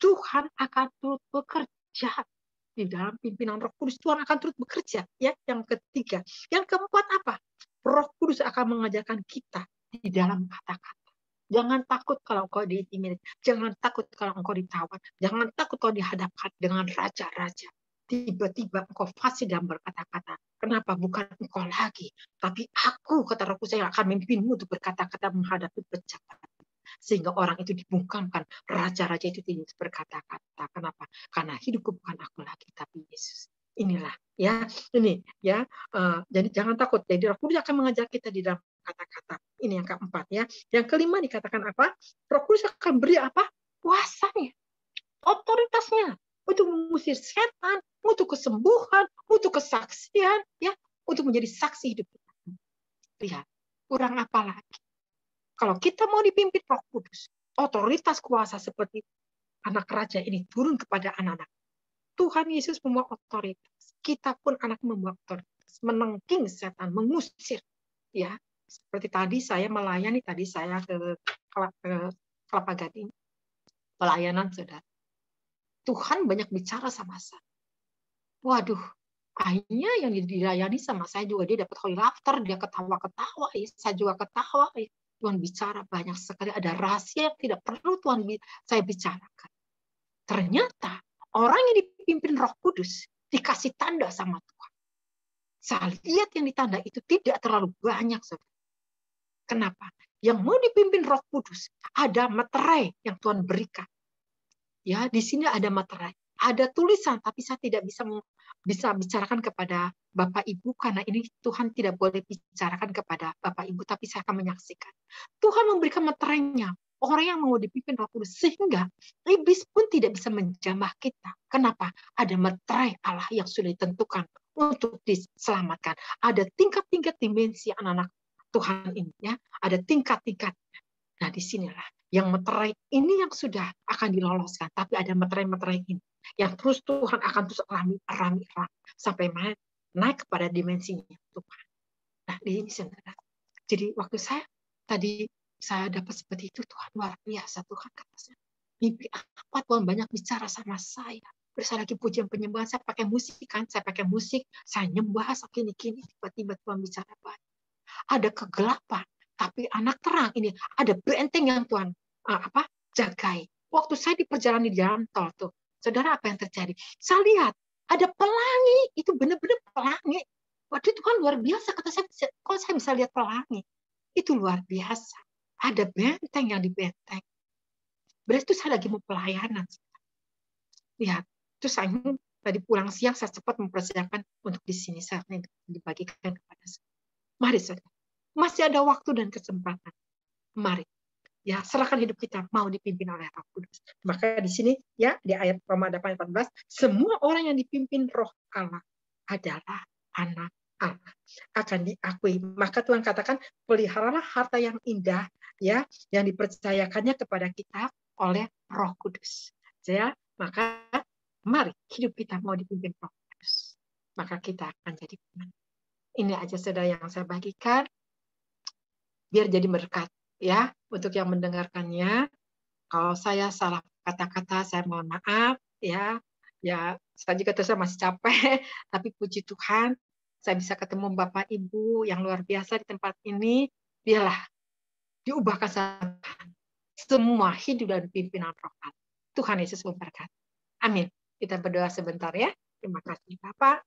Tuhan akan turut bekerja di dalam pimpinan Roh Kudus. Tuhan akan turut bekerja ya, yang ketiga. Yang keempat apa? Roh Kudus akan mengajarkan kita di dalam kata-kata. Jangan takut kalau engkau diintimidasi. Jangan takut kalau engkau ditawan. Jangan takut kalau dihadapkan dengan raja-raja. Tiba-tiba engkau fasih dalam berkata-kata. Kenapa? Bukan engkau lagi. Tapi aku, kata Roh Kudus, yang akan memimpinmu untuk berkata-kata menghadapi pencobaan. sehingga orang itu dibungkamkan. Raja-raja itu tidak berkata-kata. Kenapa? Karena hidupku bukan aku lagi, tapi Yesus. Inilah ya, ini ya. Jadi jangan takut. Jadi Roh Kudus akan mengajar kita di dalam kata-kata. Ini yang keempat ya. Yang kelima dikatakan apa? Roh Kudus akan beri apa? Kuasanya, otoritasnya untuk mengusir setan, untuk kesembuhan, untuk kesaksian, ya, untuk menjadi saksi hidup kita. Lihat, kurang apa lagi? Kalau kita mau dipimpin Roh Kudus, otoritas kuasa seperti anak raja ini turun kepada anak-anak. Tuhan Yesus membawa otoritas. Kita pun anak membawa otoritas. Menengking setan, mengusir. Ya, seperti tadi saya melayani, tadi saya ke Kelapa Gading. Pelayanan, saudara. Tuhan banyak bicara sama saya. Waduh, akhirnya yang dilayani sama saya juga, dia dapat holy laughter, dia ketawa-ketawa. Ya. Saya juga ketawa. Ya. Tuhan bicara banyak sekali. Ada rahasia yang tidak perlu Tuhan saya bicarakan. Ternyata, orang yang dipimpin Roh Kudus dikasih tanda sama Tuhan. Saya lihat yang ditanda itu tidak terlalu banyak. Saudara. Kenapa? Yang mau dipimpin Roh Kudus ada materai yang Tuhan berikan. Ya, di sini ada materai, ada tulisan, tapi saya tidak bisa bicarakan kepada Bapak Ibu karena ini Tuhan tidak boleh bicarakan kepada Bapak Ibu, tapi saya akan menyaksikan. Tuhan memberikan materainya. Orang yang mau dipimpin Roh Kudus sehingga iblis pun tidak bisa menjamah kita. Kenapa? Ada materai Allah yang sudah ditentukan untuk diselamatkan. Ada tingkat-tingkat dimensi anak-anak Tuhan ini, ya. Ada tingkat-tingkatnya. Nah, disinilah yang materai ini yang sudah akan diloloskan, tapi ada materai-materai ini yang terus Tuhan akan terus rami sampai naik kepada dimensinya Tuhan. Nah, di sini saudara. Jadi waktu saya dapat seperti itu, Tuhan luar biasa. Tuhan kata saya, mimpi apa Tuhan banyak bicara sama saya. Terus lagi pujian penyembahan, saya pakai musik kan, saya pakai musik, saya nyembah kini-kini, tiba-tiba Tuhan bicara banyak. Ada kegelapan, tapi anak terang ini ada benteng yang Tuhan jagai. Waktu saya di perjalanan di jalan tol tuh, saudara, apa yang terjadi? Saya lihat ada pelangi, itu benar-benar pelangi. Waduh, Tuhan luar biasa, kata saya, kok saya bisa lihat pelangi? Itu luar biasa. Ada benteng yang dibenteng. Berarti itu saya lagi mau pelayanan. Lihat, terus saya tadi pulang siang, saya cepat mempersiapkan untuk di sini saya dibagikan kepada saya. Mari saudara, masih ada waktu dan kesempatan. Mari, ya, serahkan hidup kita mau dipimpin oleh Roh Kudus. Maka di sini ya di ayat Roma 8:14, semua orang yang dipimpin Roh Allah adalah anak Allah, akan diakui. Maka Tuhan katakan, peliharalah harta yang indah ya yang dipercayakannya kepada kita oleh Roh Kudus. Ya, maka mari hidup kita mau dipimpin Roh Kudus. Maka kita akan jadi pemenang. Ini aja saudara yang saya bagikan. Biar jadi berkat ya untuk yang mendengarkannya. Kalau saya salah kata-kata, saya mohon maaf ya. Ya, saya juga terus masih capek, tapi puji Tuhan saya bisa ketemu Bapak Ibu yang luar biasa di tempat ini. Biarlah diubahkan semua hidup dan pimpinan Roh Allah. Tuhan Yesus memberkati. Amin. Kita berdoa sebentar ya. Terima kasih Bapak.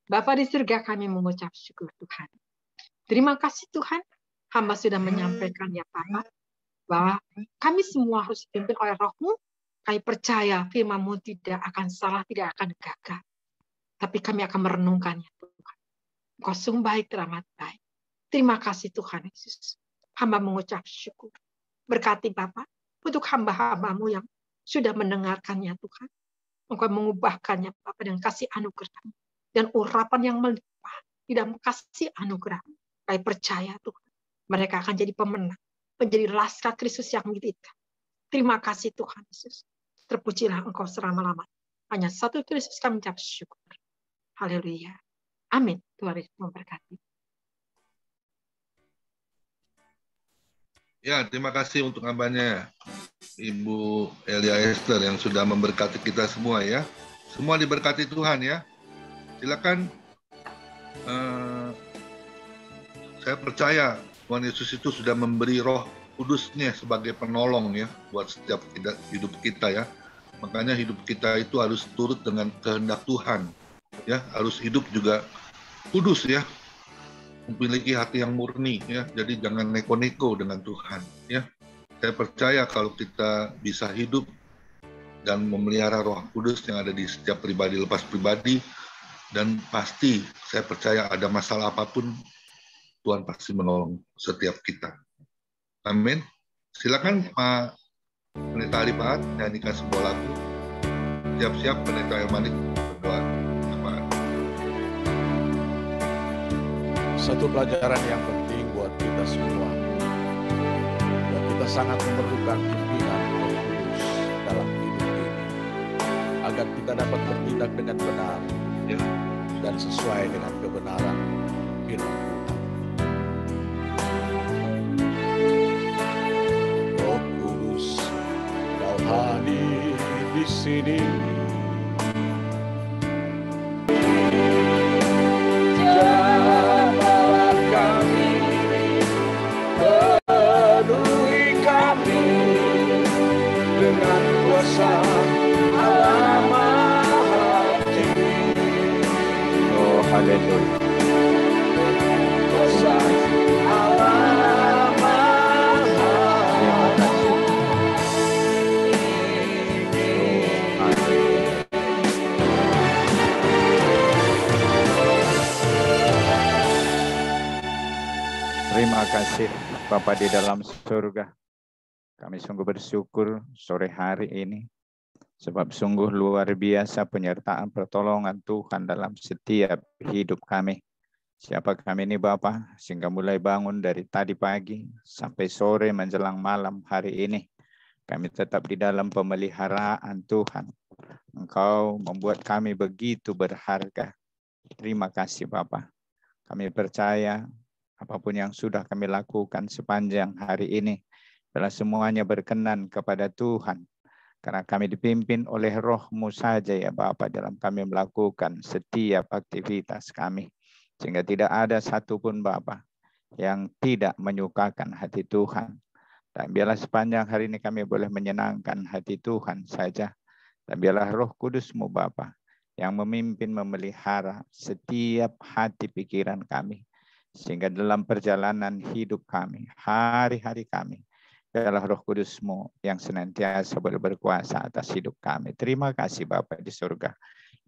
Bapak di surga, kami mengucap syukur Tuhan. Terima kasih Tuhan. Hamba sudah menyampaikan ya Bapak, bahwa kami semua harus dipimpin oleh Roh-Mu. Kami percaya firman-Mu tidak akan salah, tidak akan gagal. Tapi kami akan merenungkannya Tuhan. Engkau sungguh baik, teramat baik. Terima kasih Tuhan Yesus. Hamba mengucap syukur. Berkati Bapak untuk hamba-hamba-Mu yang sudah mendengarkannya Tuhan. Engkau mengubahkannya Bapak dengan kasih anugerah dan urapan yang melimpah di dalam kasih anugerah. Kami percaya Tuhan, mereka akan jadi pemenang, menjadi laskar Kristus yang militan. Terima kasih Tuhan Yesus. Terpujilah Engkau selama-lamanya. Hanya satu Kristus kami ucap syukur. Haleluya. Amin. Tuhan Yesus memberkati. Ya, terima kasih untuk hambanya Ibu Elia Esther yang sudah memberkati kita semua ya. Semua diberkati Tuhan ya. Silakan. Saya percaya Tuhan Yesus itu sudah memberi Roh Kudusnya sebagai penolong ya buat setiap hidup kita ya. Makanya hidup kita itu harus turut dengan kehendak Tuhan ya. Harus hidup juga kudus ya. Memiliki hati yang murni ya. Jadi jangan neko-neko dengan Tuhan ya. Saya percaya kalau kita bisa hidup dan memelihara Roh Kudus yang ada di setiap pribadi lepas pribadi, dan pasti saya percaya ada masalah apapun, Tuhan pasti menolong setiap kita. Amin. Silakan Pak Pendeta Alifaat nyanyikan sebuah lagu. Siap-siap Pendeta Elmanik berdoa. Satu pelajaran yang penting buat kita semua. Dan kita sangat memerlukan pimpinan Roh Kudus dalam hidup ini. Agar kita dapat bertindak dengan benar dan sesuai dengan kebenaran firman Tuhan. Roh Kudus, Kau hadir di sini. Terima kasih Bapa di dalam surga. Kami sungguh bersyukur sore hari ini. Sebab sungguh luar biasa penyertaan pertolongan Tuhan dalam setiap hidup kami. Siapa kami ini Bapa, sehingga mulai bangun dari tadi pagi sampai sore menjelang malam hari ini. Kami tetap di dalam pemeliharaan Tuhan. Engkau membuat kami begitu berharga. Terima kasih Bapa. Kami percaya apapun yang sudah kami lakukan sepanjang hari ini, adalah semuanya berkenan kepada Tuhan. Karena kami dipimpin oleh Roh-Mu saja ya Bapa dalam kami melakukan setiap aktivitas kami. Sehingga tidak ada satupun Bapa yang tidak menyukakan hati Tuhan. Dan biarlah sepanjang hari ini kami boleh menyenangkan hati Tuhan saja. Dan biarlah Roh Kudus-Mu Bapa yang memimpin memelihara setiap hati pikiran kami. Sehingga dalam perjalanan hidup kami, hari-hari kami, biarlah Roh Kudus-Mu yang senantiasa boleh berkuasa atas hidup kami. Terima kasih Bapa di surga.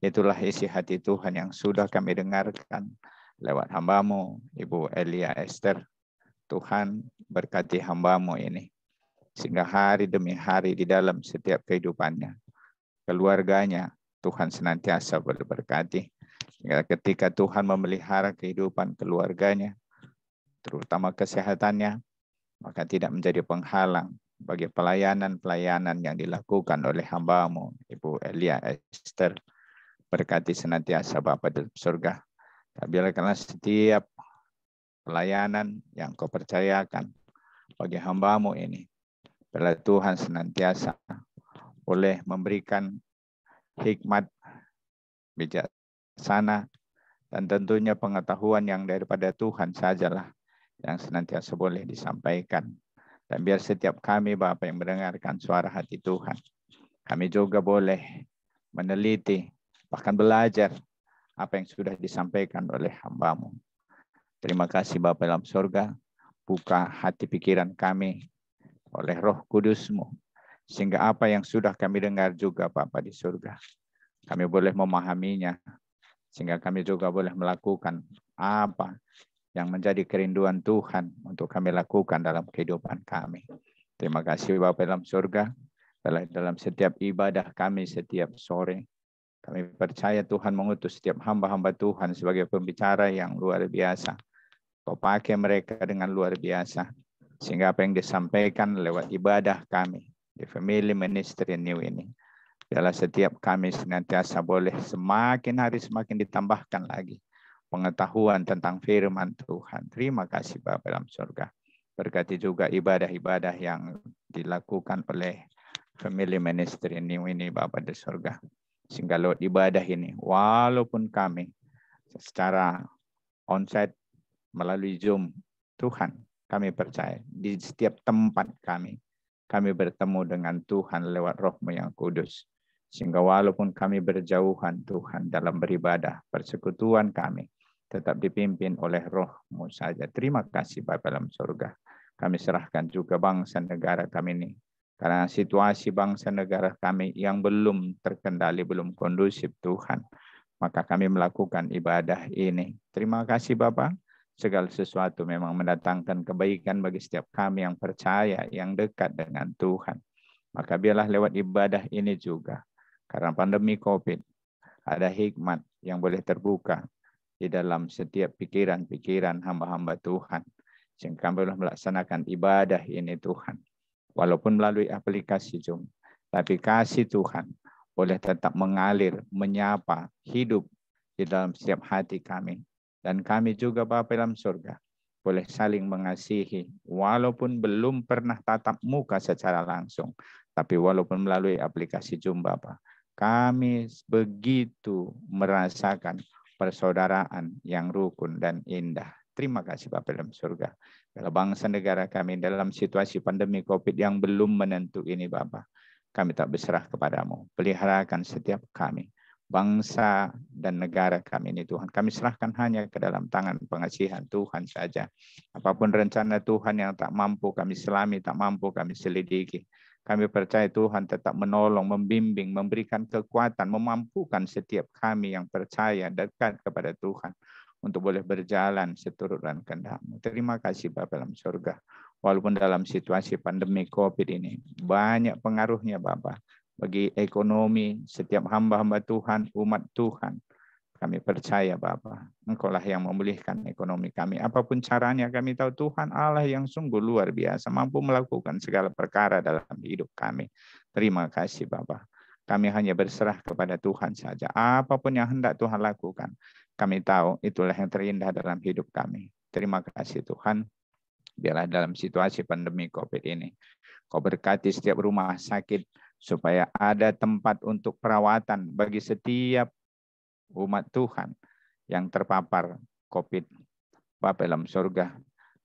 Itulah isi hati Tuhan yang sudah kami dengarkan lewat hamba-Mu, Ibu Elia Esther. Tuhan berkati hamba-Mu ini. Sehingga hari demi hari di dalam setiap kehidupannya, keluarganya, Tuhan senantiasa boleh berkati. Sehingga ketika Tuhan memelihara kehidupan keluarganya, terutama kesehatannya, maka tidak menjadi penghalang bagi pelayanan-pelayanan yang dilakukan oleh hamba-Mu, Ibu Elia Esther. Berkati senantiasa Bapa di surga. Biarlah setiap pelayanan yang Kau percayakan bagi hamba-Mu ini, biarlah Tuhan senantiasa boleh memberikan hikmat, bijaksana, dan tentunya pengetahuan yang daripada Tuhan sajalah yang senantiasa boleh disampaikan. Dan biar setiap kami Bapa yang mendengarkan suara hati Tuhan, kami juga boleh meneliti, bahkan belajar apa yang sudah disampaikan oleh hamba-Mu. Terima kasih Bapa dalam surga, buka hati pikiran kami oleh Roh Kudus-Mu, sehingga apa yang sudah kami dengar juga Bapa di surga, kami boleh memahaminya, sehingga kami juga boleh melakukan apa yang menjadi kerinduan Tuhan untuk kami lakukan dalam kehidupan kami. Terima kasih Bapa dalam surga, dalam setiap ibadah kami setiap sore. Kami percaya Tuhan mengutus setiap hamba-hamba Tuhan sebagai pembicara yang luar biasa. Kau pakai mereka dengan luar biasa, sehingga apa yang disampaikan lewat ibadah kami di Family Ministry New ini, biarlah setiap kami senantiasa boleh semakin hari semakin ditambahkan lagi pengetahuan tentang firman Tuhan. Terima kasih Bapa dalam surga. Berkati juga ibadah-ibadah yang dilakukan oleh Family Ministry New ini Bapa di surga. Sehingga lewat ibadah ini, walaupun kami secara onsite melalui Zoom, Tuhan, kami percaya di setiap tempat kami bertemu dengan Tuhan lewat Roh-Mu yang kudus. Sehingga walaupun kami berjauhan Tuhan dalam beribadah, persekutuan kami tetap dipimpin oleh Roh-Mu saja. Terima kasih Bapa dalam surga. Kami serahkan juga bangsa negara kami ini. Karena situasi bangsa negara kami yang belum terkendali, belum kondusif Tuhan. Maka kami melakukan ibadah ini. Terima kasih Bapa. Segala sesuatu memang mendatangkan kebaikan bagi setiap kami yang percaya, yang dekat dengan Tuhan. Maka biarlah lewat ibadah ini juga. Karena pandemi COVID, ada hikmat yang boleh terbuka di dalam setiap pikiran-pikiran hamba-hamba Tuhan. Sehingga kami boleh melaksanakan ibadah ini Tuhan. Walaupun melalui aplikasi Zoom. Tapi kasih Tuhan boleh tetap mengalir, menyapa, hidup di dalam setiap hati kami. Dan kami juga Bapa dalam surga boleh saling mengasihi. Walaupun belum pernah tatap muka secara langsung. Tapi walaupun melalui aplikasi Zoom Bapa. Kami begitu merasakan persaudaraan yang rukun dan indah. Terima kasih Bapa dalam surga. Kalau bangsa negara kami dalam situasi pandemi COVID yang belum menentu ini Bapa, kami tak berserah kepadamu. Peliharakan setiap kami, bangsa dan negara kami ini Tuhan. Kami serahkan hanya ke dalam tangan pengasihan Tuhan saja. Apapun rencana Tuhan yang tak mampu kami selami, tak mampu kami selidiki. Kami percaya Tuhan tetap menolong, membimbing, memberikan kekuatan, memampukan setiap kami yang percaya dekat kepada Tuhan untuk boleh berjalan seturut dan kehendak-Mu. Terima kasih Bapa dalam surga. Walaupun dalam situasi pandemi COVID ini banyak pengaruhnya Bapa bagi ekonomi setiap hamba-hamba Tuhan, umat Tuhan. Kami percaya Bapa, Engkau-lah yang memulihkan ekonomi kami. Apapun caranya kami tahu Tuhan Allah yang sungguh luar biasa, mampu melakukan segala perkara dalam hidup kami. Terima kasih Bapa. Kami hanya berserah kepada Tuhan saja. Apapun yang hendak Tuhan lakukan, kami tahu itulah yang terindah dalam hidup kami. Terima kasih Tuhan. Biarlah dalam situasi pandemi COVID ini, Kau berkati setiap rumah sakit supaya ada tempat untuk perawatan bagi setiap umat Tuhan yang terpapar COVID. Bapa dalam surga,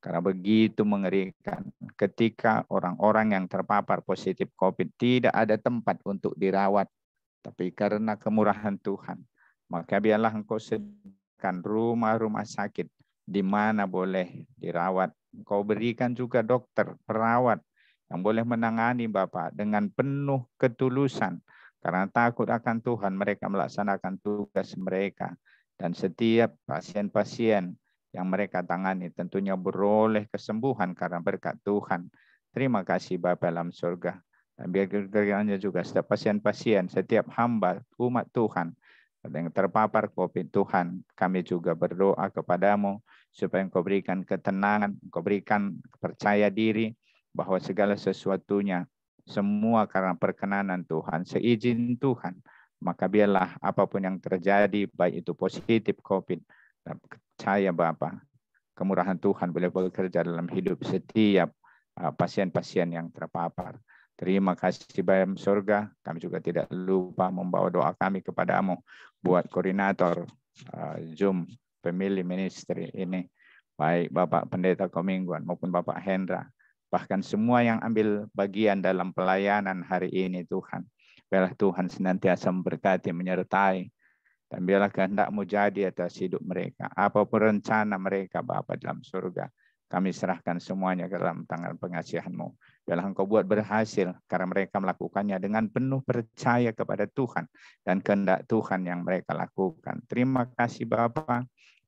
karena begitu mengerikan ketika orang-orang yang terpapar positif COVID tidak ada tempat untuk dirawat. Tapi karena kemurahan Tuhan, maka biarlah Engkau sediakan rumah-rumah sakit di mana boleh dirawat. Engkau berikan juga dokter, perawat yang boleh menangani Bapak dengan penuh ketulusan. Karena takut akan Tuhan, mereka melaksanakan tugas mereka. Dan setiap pasien-pasien yang mereka tangani tentunya beroleh kesembuhan karena berkat Tuhan. Terima kasih Bapa dalam surga. Dan biar kiranya juga setiap pasien-pasien, setiap hamba umat Tuhan yang terpapar COVID Tuhan, kami juga berdoa kepadamu supaya Engkau berikan ketenangan, Engkau berikan percaya diri bahwa segala sesuatunya semua karena perkenanan Tuhan, seizin Tuhan, maka biarlah apapun yang terjadi, baik itu positif COVID, percaya Bapa, kemurahan Tuhan boleh bekerja dalam hidup setiap pasien-pasien yang terpapar. Terima kasih Bapa surga, kami juga tidak lupa membawa doa kami kepadamu buat koordinator Zoom Family Ministry ini, baik Bapak Pendeta Komingguan maupun Bapak Hendra, bahkan semua yang ambil bagian dalam pelayanan hari ini Tuhan. Biarlah Tuhan senantiasa memberkati, menyertai. Dan biarlah kehendak-Mu jadi atas hidup mereka. Apapun rencana mereka Bapa dalam surga, kami serahkan semuanya ke dalam tangan pengasihan-Mu. Biarlah Engkau buat berhasil karena mereka melakukannya dengan penuh percaya kepada Tuhan dan kehendak Tuhan yang mereka lakukan. Terima kasih Bapa.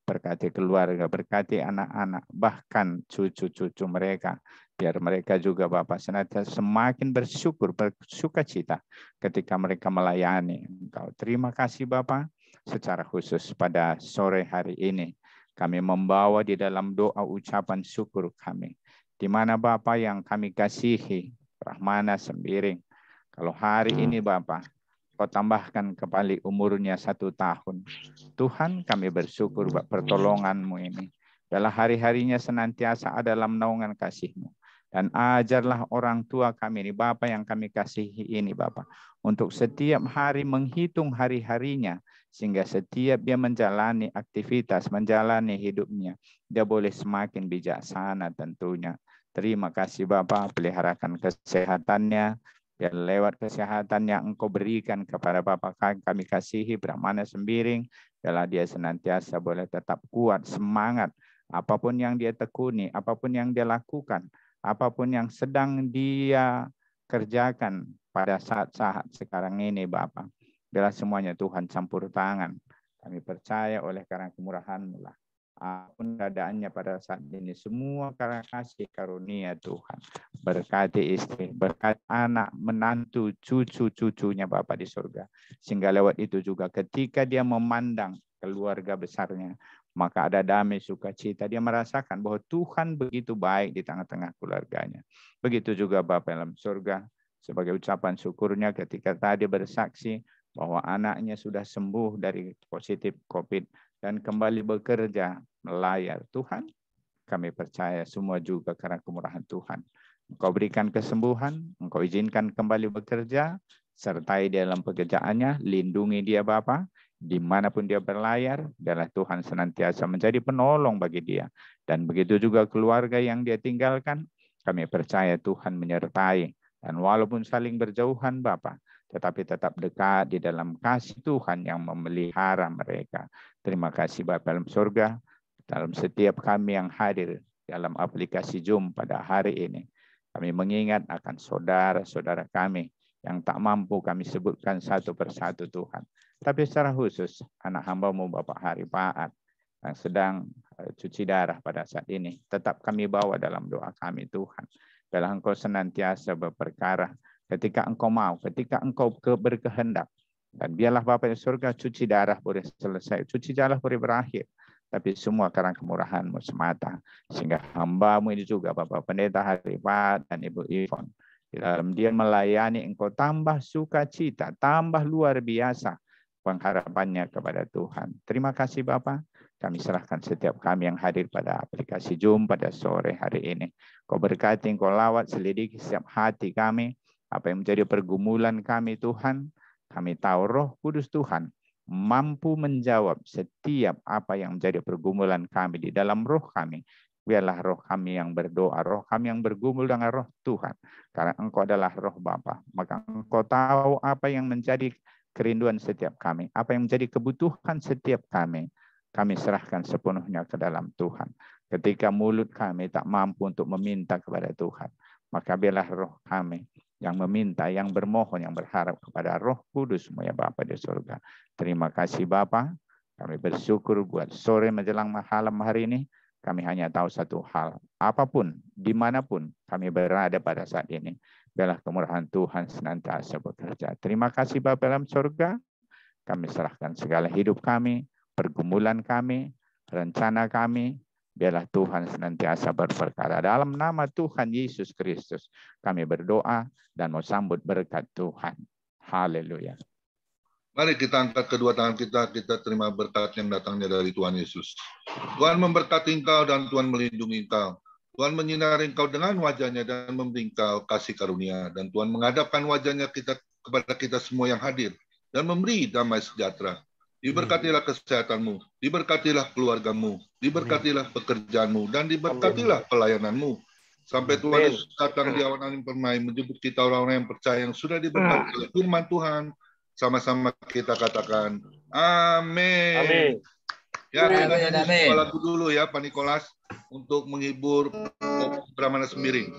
Berkati keluarga, berkati anak-anak, bahkan cucu-cucu mereka. Biar mereka juga Bapak senantiasa semakin bersyukur, bersukacita ketika mereka melayani Engkau. Terima kasih Bapak. Secara khusus pada sore hari ini, kami membawa di dalam doa ucapan syukur kami. Di mana Bapak yang kami kasihi, Rahmana Sembiring. Kalau hari ini Bapak, Kau tambahkan kembali umurnya 1 tahun. Tuhan kami bersyukur buat pertolongan-Mu ini. Dalam hari-harinya senantiasa ada dalam naungan kasih-Mu. Dan ajarlah orang tua kami ini, Bapa yang kami kasihi ini Bapa. Untuk setiap hari menghitung hari-harinya. Sehingga setiap dia menjalani aktivitas, menjalani hidupnya. Dia boleh semakin bijaksana tentunya. Terima kasih Bapa, peliharakan kesehatannya. Biar lewat kesehatan yang Engkau berikan kepada Bapa kami kasihi Brahmana Sembiring, biarlah dia senantiasa boleh tetap kuat, semangat, apapun yang dia tekuni, apapun yang dia lakukan, apapun yang sedang dia kerjakan pada saat-saat sekarang ini Bapa. Biarlah semuanya Tuhan campur tangan. Kami percaya oleh karena kemurahan-Mu lah. Apapun keadaannya pada saat ini, semua karena kasih karunia Tuhan. Berkati istri, berkati anak, menantu, cucu-cucunya Bapa di surga. Sehingga lewat itu juga ketika dia memandang keluarga besarnya, maka ada damai sukacita. Dia merasakan bahwa Tuhan begitu baik di tengah-tengah keluarganya. Begitu juga Bapa dalam surga, sebagai ucapan syukurnya ketika tadi bersaksi bahwa anaknya sudah sembuh dari positif COVID dan kembali bekerja melayar. Tuhan, kami percaya semua juga karena kemurahan Tuhan. Engkau berikan kesembuhan, Engkau izinkan kembali bekerja, sertai dia dalam pekerjaannya, lindungi dia Bapa, dimanapun dia berlayar, biarlah Tuhan senantiasa menjadi penolong bagi dia. Dan begitu juga keluarga yang dia tinggalkan, kami percaya Tuhan menyertai. Dan walaupun saling berjauhan Bapa, tetapi tetap dekat di dalam kasih Tuhan yang memelihara mereka. Terima kasih Bapa dalam surga, dalam setiap kami yang hadir dalam aplikasi Zoom pada hari ini. Kami mengingat akan saudara-saudara kami yang tak mampu kami sebutkan satu persatu Tuhan. Tapi secara khusus, anak hamba-Mu Bapak Hari Paat yang sedang cuci darah pada saat ini, tetap kami bawa dalam doa kami Tuhan. Biarlah Engkau senantiasa berperkara ketika Engkau mau, ketika Engkau berkehendak. Dan biarlah Bapa di surga, cuci darah boleh selesai, cuci darah boleh berakhir. Tapi semua karena kemurahan-Mu semata. Sehingga hamba-Mu ini juga Bapak Pendeta Hari Paat dan Ibu Ivon. Di dalam dia melayani Engkau tambah sukacita, tambah luar biasa pengharapannya kepada Tuhan. Terima kasih Bapak. Kami serahkan setiap kami yang hadir pada aplikasi Zoom pada sore hari ini. Kau berkati, Engkau lawat, selidiki setiap hati kami. Apa yang menjadi pergumulan kami Tuhan. Kami tahu Roh Kudus Tuhan mampu menjawab setiap apa yang menjadi pergumulan kami di dalam roh kami. Biarlah roh kami yang berdoa, roh kami yang bergumul dengan roh Tuhan. Karena Engkau adalah roh Bapa. Maka Engkau tahu apa yang menjadi kerinduan setiap kami. Apa yang menjadi kebutuhan setiap kami. Kami serahkan sepenuhnya ke dalam Tuhan. Ketika mulut kami tak mampu untuk meminta kepada Tuhan. Maka biarlah roh kami yang meminta, yang bermohon, yang berharap kepada Roh Kudus-Mu ya Bapa di surga. Terima kasih Bapa. Kami bersyukur buat sore menjelang malam hari ini. Kami hanya tahu satu hal. Apapun, dimanapun kami berada pada saat ini. Biarlah kemurahan Tuhan senantiasa bekerja. Terima kasih Bapa dalam surga. Kami serahkan segala hidup kami, pergumulan kami, rencana kami. Biarlah Tuhan senantiasa berperkara. Dalam nama Tuhan Yesus Kristus, kami berdoa dan mau sambut berkat Tuhan. Haleluya. Mari kita angkat kedua tangan kita terima berkat yang datangnya dari Tuhan Yesus. Tuhan memberkati engkau dan Tuhan melindungi engkau. Tuhan menyinari engkau dengan wajahnya dan memberi engkau kasih karunia. Dan Tuhan menghadapkan wajahnya kepada kita semua yang hadir dan memberi damai sejahtera. Diberkatilah kesehatanmu, diberkatilah keluargamu, diberkatilah pekerjaanmu, dan diberkatilah pelayananmu. Sampai Tuhan Yesus datang di awan angin permai, menjemput kita orang-orang yang percaya yang sudah diberkati oleh firman Tuhan. Sama-sama kita katakan, amin. Amin. Ya, kita nyanyi lagu dulu ya, Pak Nikolas, untuk menghibur Pramana Sembiring.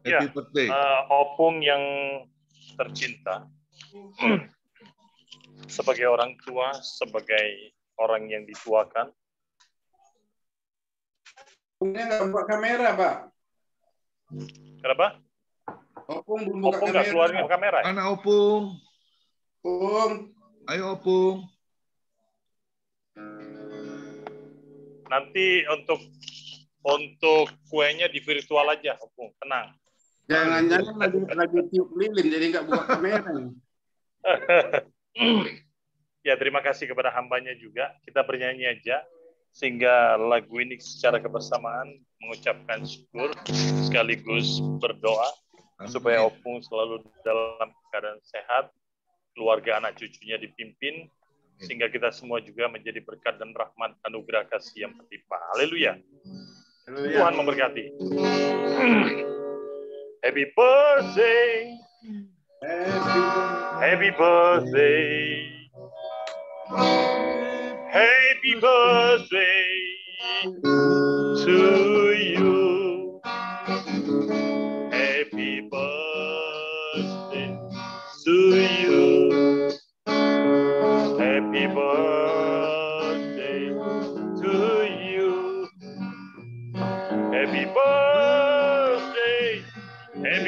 Happy birthday. Opung yang tercinta. Sebagai orang tua, sebagai orang yang dituakan. Opungnya nggak buka kamera, Pak. Kenapa? Opung belum buka kamera. Opung nggak keluarin kamera. Mana Opung? Opung. Ayo Opung. Nanti untuk kuenya di virtual aja, Opung. Tenang. Jangan-jangan lagi tiup lilin, jadi nggak buka kamera. Ya, terima kasih kepada hambanya juga. Kita bernyanyi aja sehingga lagu ini secara kebersamaan mengucapkan syukur sekaligus berdoa supaya Opung selalu dalam keadaan sehat, keluarga anak cucunya dipimpin sehingga kita semua juga menjadi berkat dan rahmat anugerah kasih yang berlimpah. Haleluya. Tuhan memberkati. Happy birthday. Happy birthday. Happy birthday to you.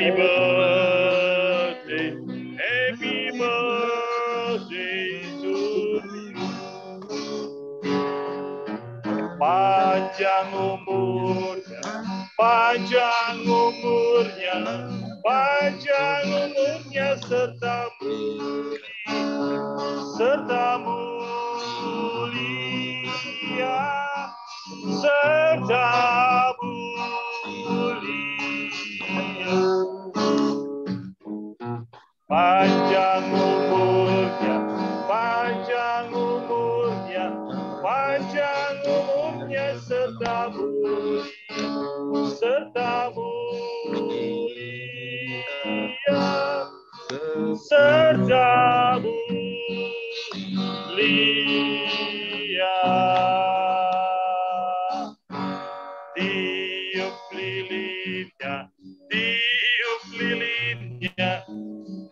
Happy birthday, happy birthday to you. Panjang umurnya, panjang umurnya, panjang umurnya serta mulia, serta mulia. Panjang umurnya, panjang umurnya, panjang umurnya serta mulia, serta mulia, serta mulia. Tiup lilinnya, tiup lilinnya,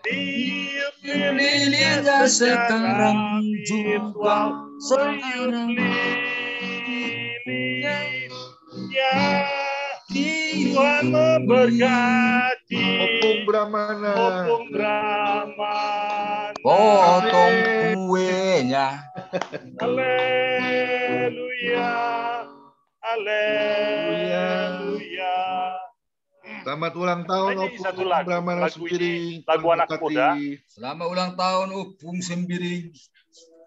tiup lilinnya sekarang juga, sekarang lilinnya. Tuhan memberkati. Opung Brahmana. Opung Brahmana. Potong kuenya. Haleluya. Haleluya. Selamat ulang tahun Opung Brahmana Sembiring. Lagu anak muda. Selamat ulang tahun Opung Sembiring.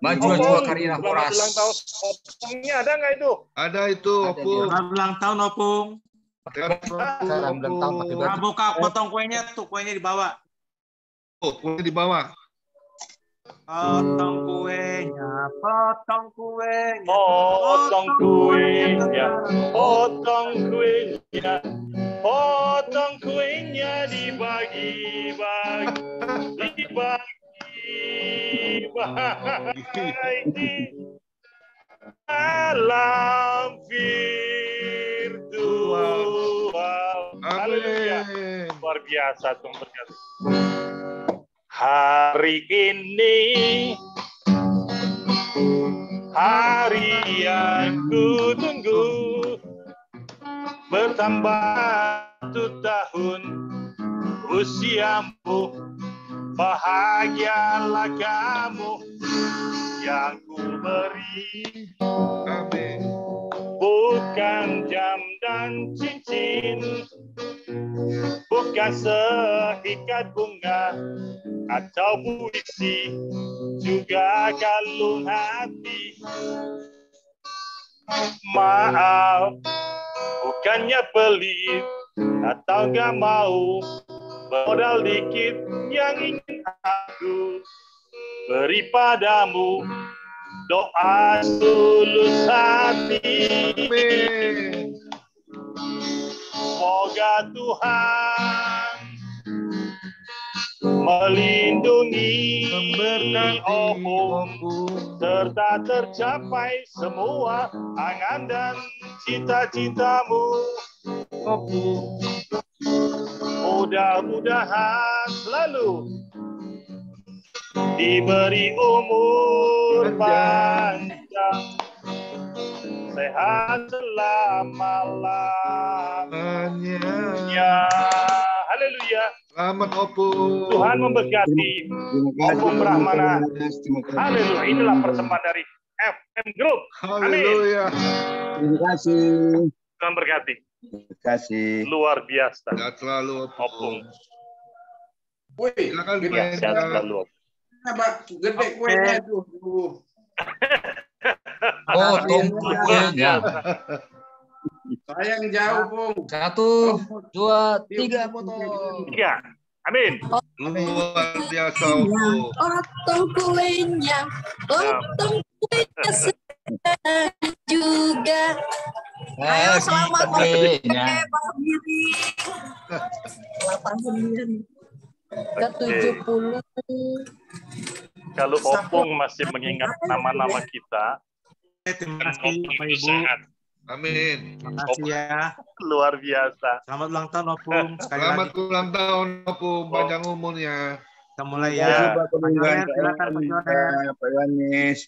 Maju juga Karina Horas. Selamat ulang tahun. Opungnya ada nggak itu? Ada itu Opung. Selamat ulang tahun Opung. Selamat ulang tahun pakai baju. Buka potong kuenya tuh, kuenya dibawa. Oh, kuenya dibawa. Potong kuenya, potong kuenya. Potong kuenya, potong kuenya, potong kuenya dibagi-bagi, dibagi-bagi dalam virtual. Haleluya. Luar biasa tuh berkat. Hari ini hari yang ku tunggu, bertambah 1 tahun usiamu, bahagialah kamu yang ku beri. Amin. Bukan jam dan cincin, bukan seikat bunga atau puisi, juga kalung hati. Maaf, bukannya pelit atau gak mau, modal dikit yang ingin aku beri padamu, doa tulus hati. Semoga Tuhan melindungi Opung, serta tercapai semua angan dan cita-citamu. Opung, mudah-mudahan selalu diberi umur panjang, sehat selama-lamanya. Haleluya. Selamat Opung. Tuhan memberkati Opung Brahmana. Haleluya. Inilah persembahan dari FM Group. Haleluya. Terima kasih. Tuhan berkati. Terima kasih. Luar biasa. Sehat selalu Opung. Woi, silakan ya, sehat selalu. Gede kuenya tuh. Potong kuenya. Sayang jauh, Bung. 1, 2, 3 potong. 3. Amin. Luar biasa Opung. Potong kuenya, potong kuenya juga. Ayo selamat kuenya. Ke-70. Kalau Opung masih mengingat nama-nama kita, terima kasih Bapak Ibu. Amin. Terima kasih ya. Luar biasa. Selamat ulang tahun Opung. Selamat ulang tahun Opung, panjang umurnya. Kita mulai ya. Silakan Pak Yohanes.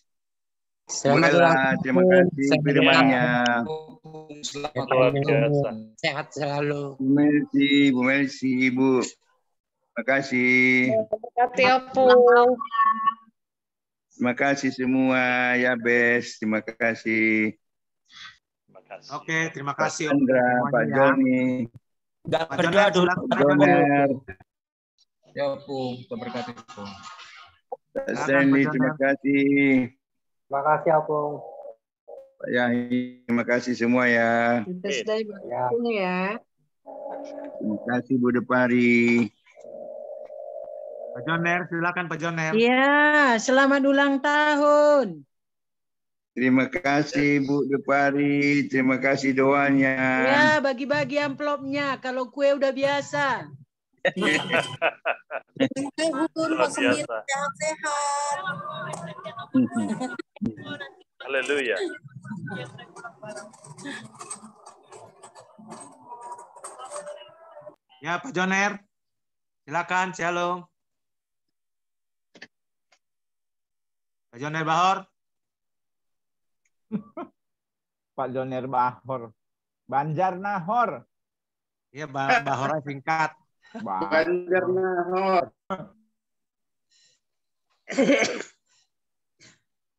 Terima kasih firman-Nya. Selamat Luar biasa. Sehat selalu. Bu Melsi, Ibu. Terima kasih. Terima kasih semua, ya Bes. Terima kasih. Oke, terima kasih. Andra, Pak Joni. Pak Joner, silakan. Pak Joner. Ya, Bu. Kita berkati, Bu. Pak Sandy, terima kasih. Terima kasih, Opung. Pak Yahi, terima kasih semua ya. Birthday ya. Terima kasih Bu Depari. Pak Joner, silakan Pak Joner. Iya, selamat ulang tahun. Terima kasih Bu Depari, terima kasih doanya. Ya, bagi-bagi amplopnya. Kalau kue udah biasa. Luar biasa. Sehat-sehat. Haleluya. Ya, Pak Joner. Silakan, Shalom. Pak Joner Bahor. Pak Joner Bahor. Banjar Nahor. Iya, Bahornya singkat. Banjar Nahor.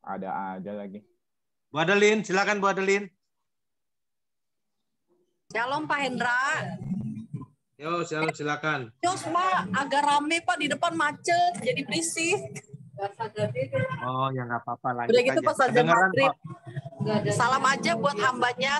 Ada aja lagi. Bu Adeline, silakan Bu Adeline. Shalom Pak Hendra. Yo, silakan. Yos Pak, agak rame Pak di depan macet, jadi berisik. Oh, ya nggak apa-apa. Lanjut Udah gitu aja. pas azan Kedengeran maghrib. kok. Salam aja buat hambanya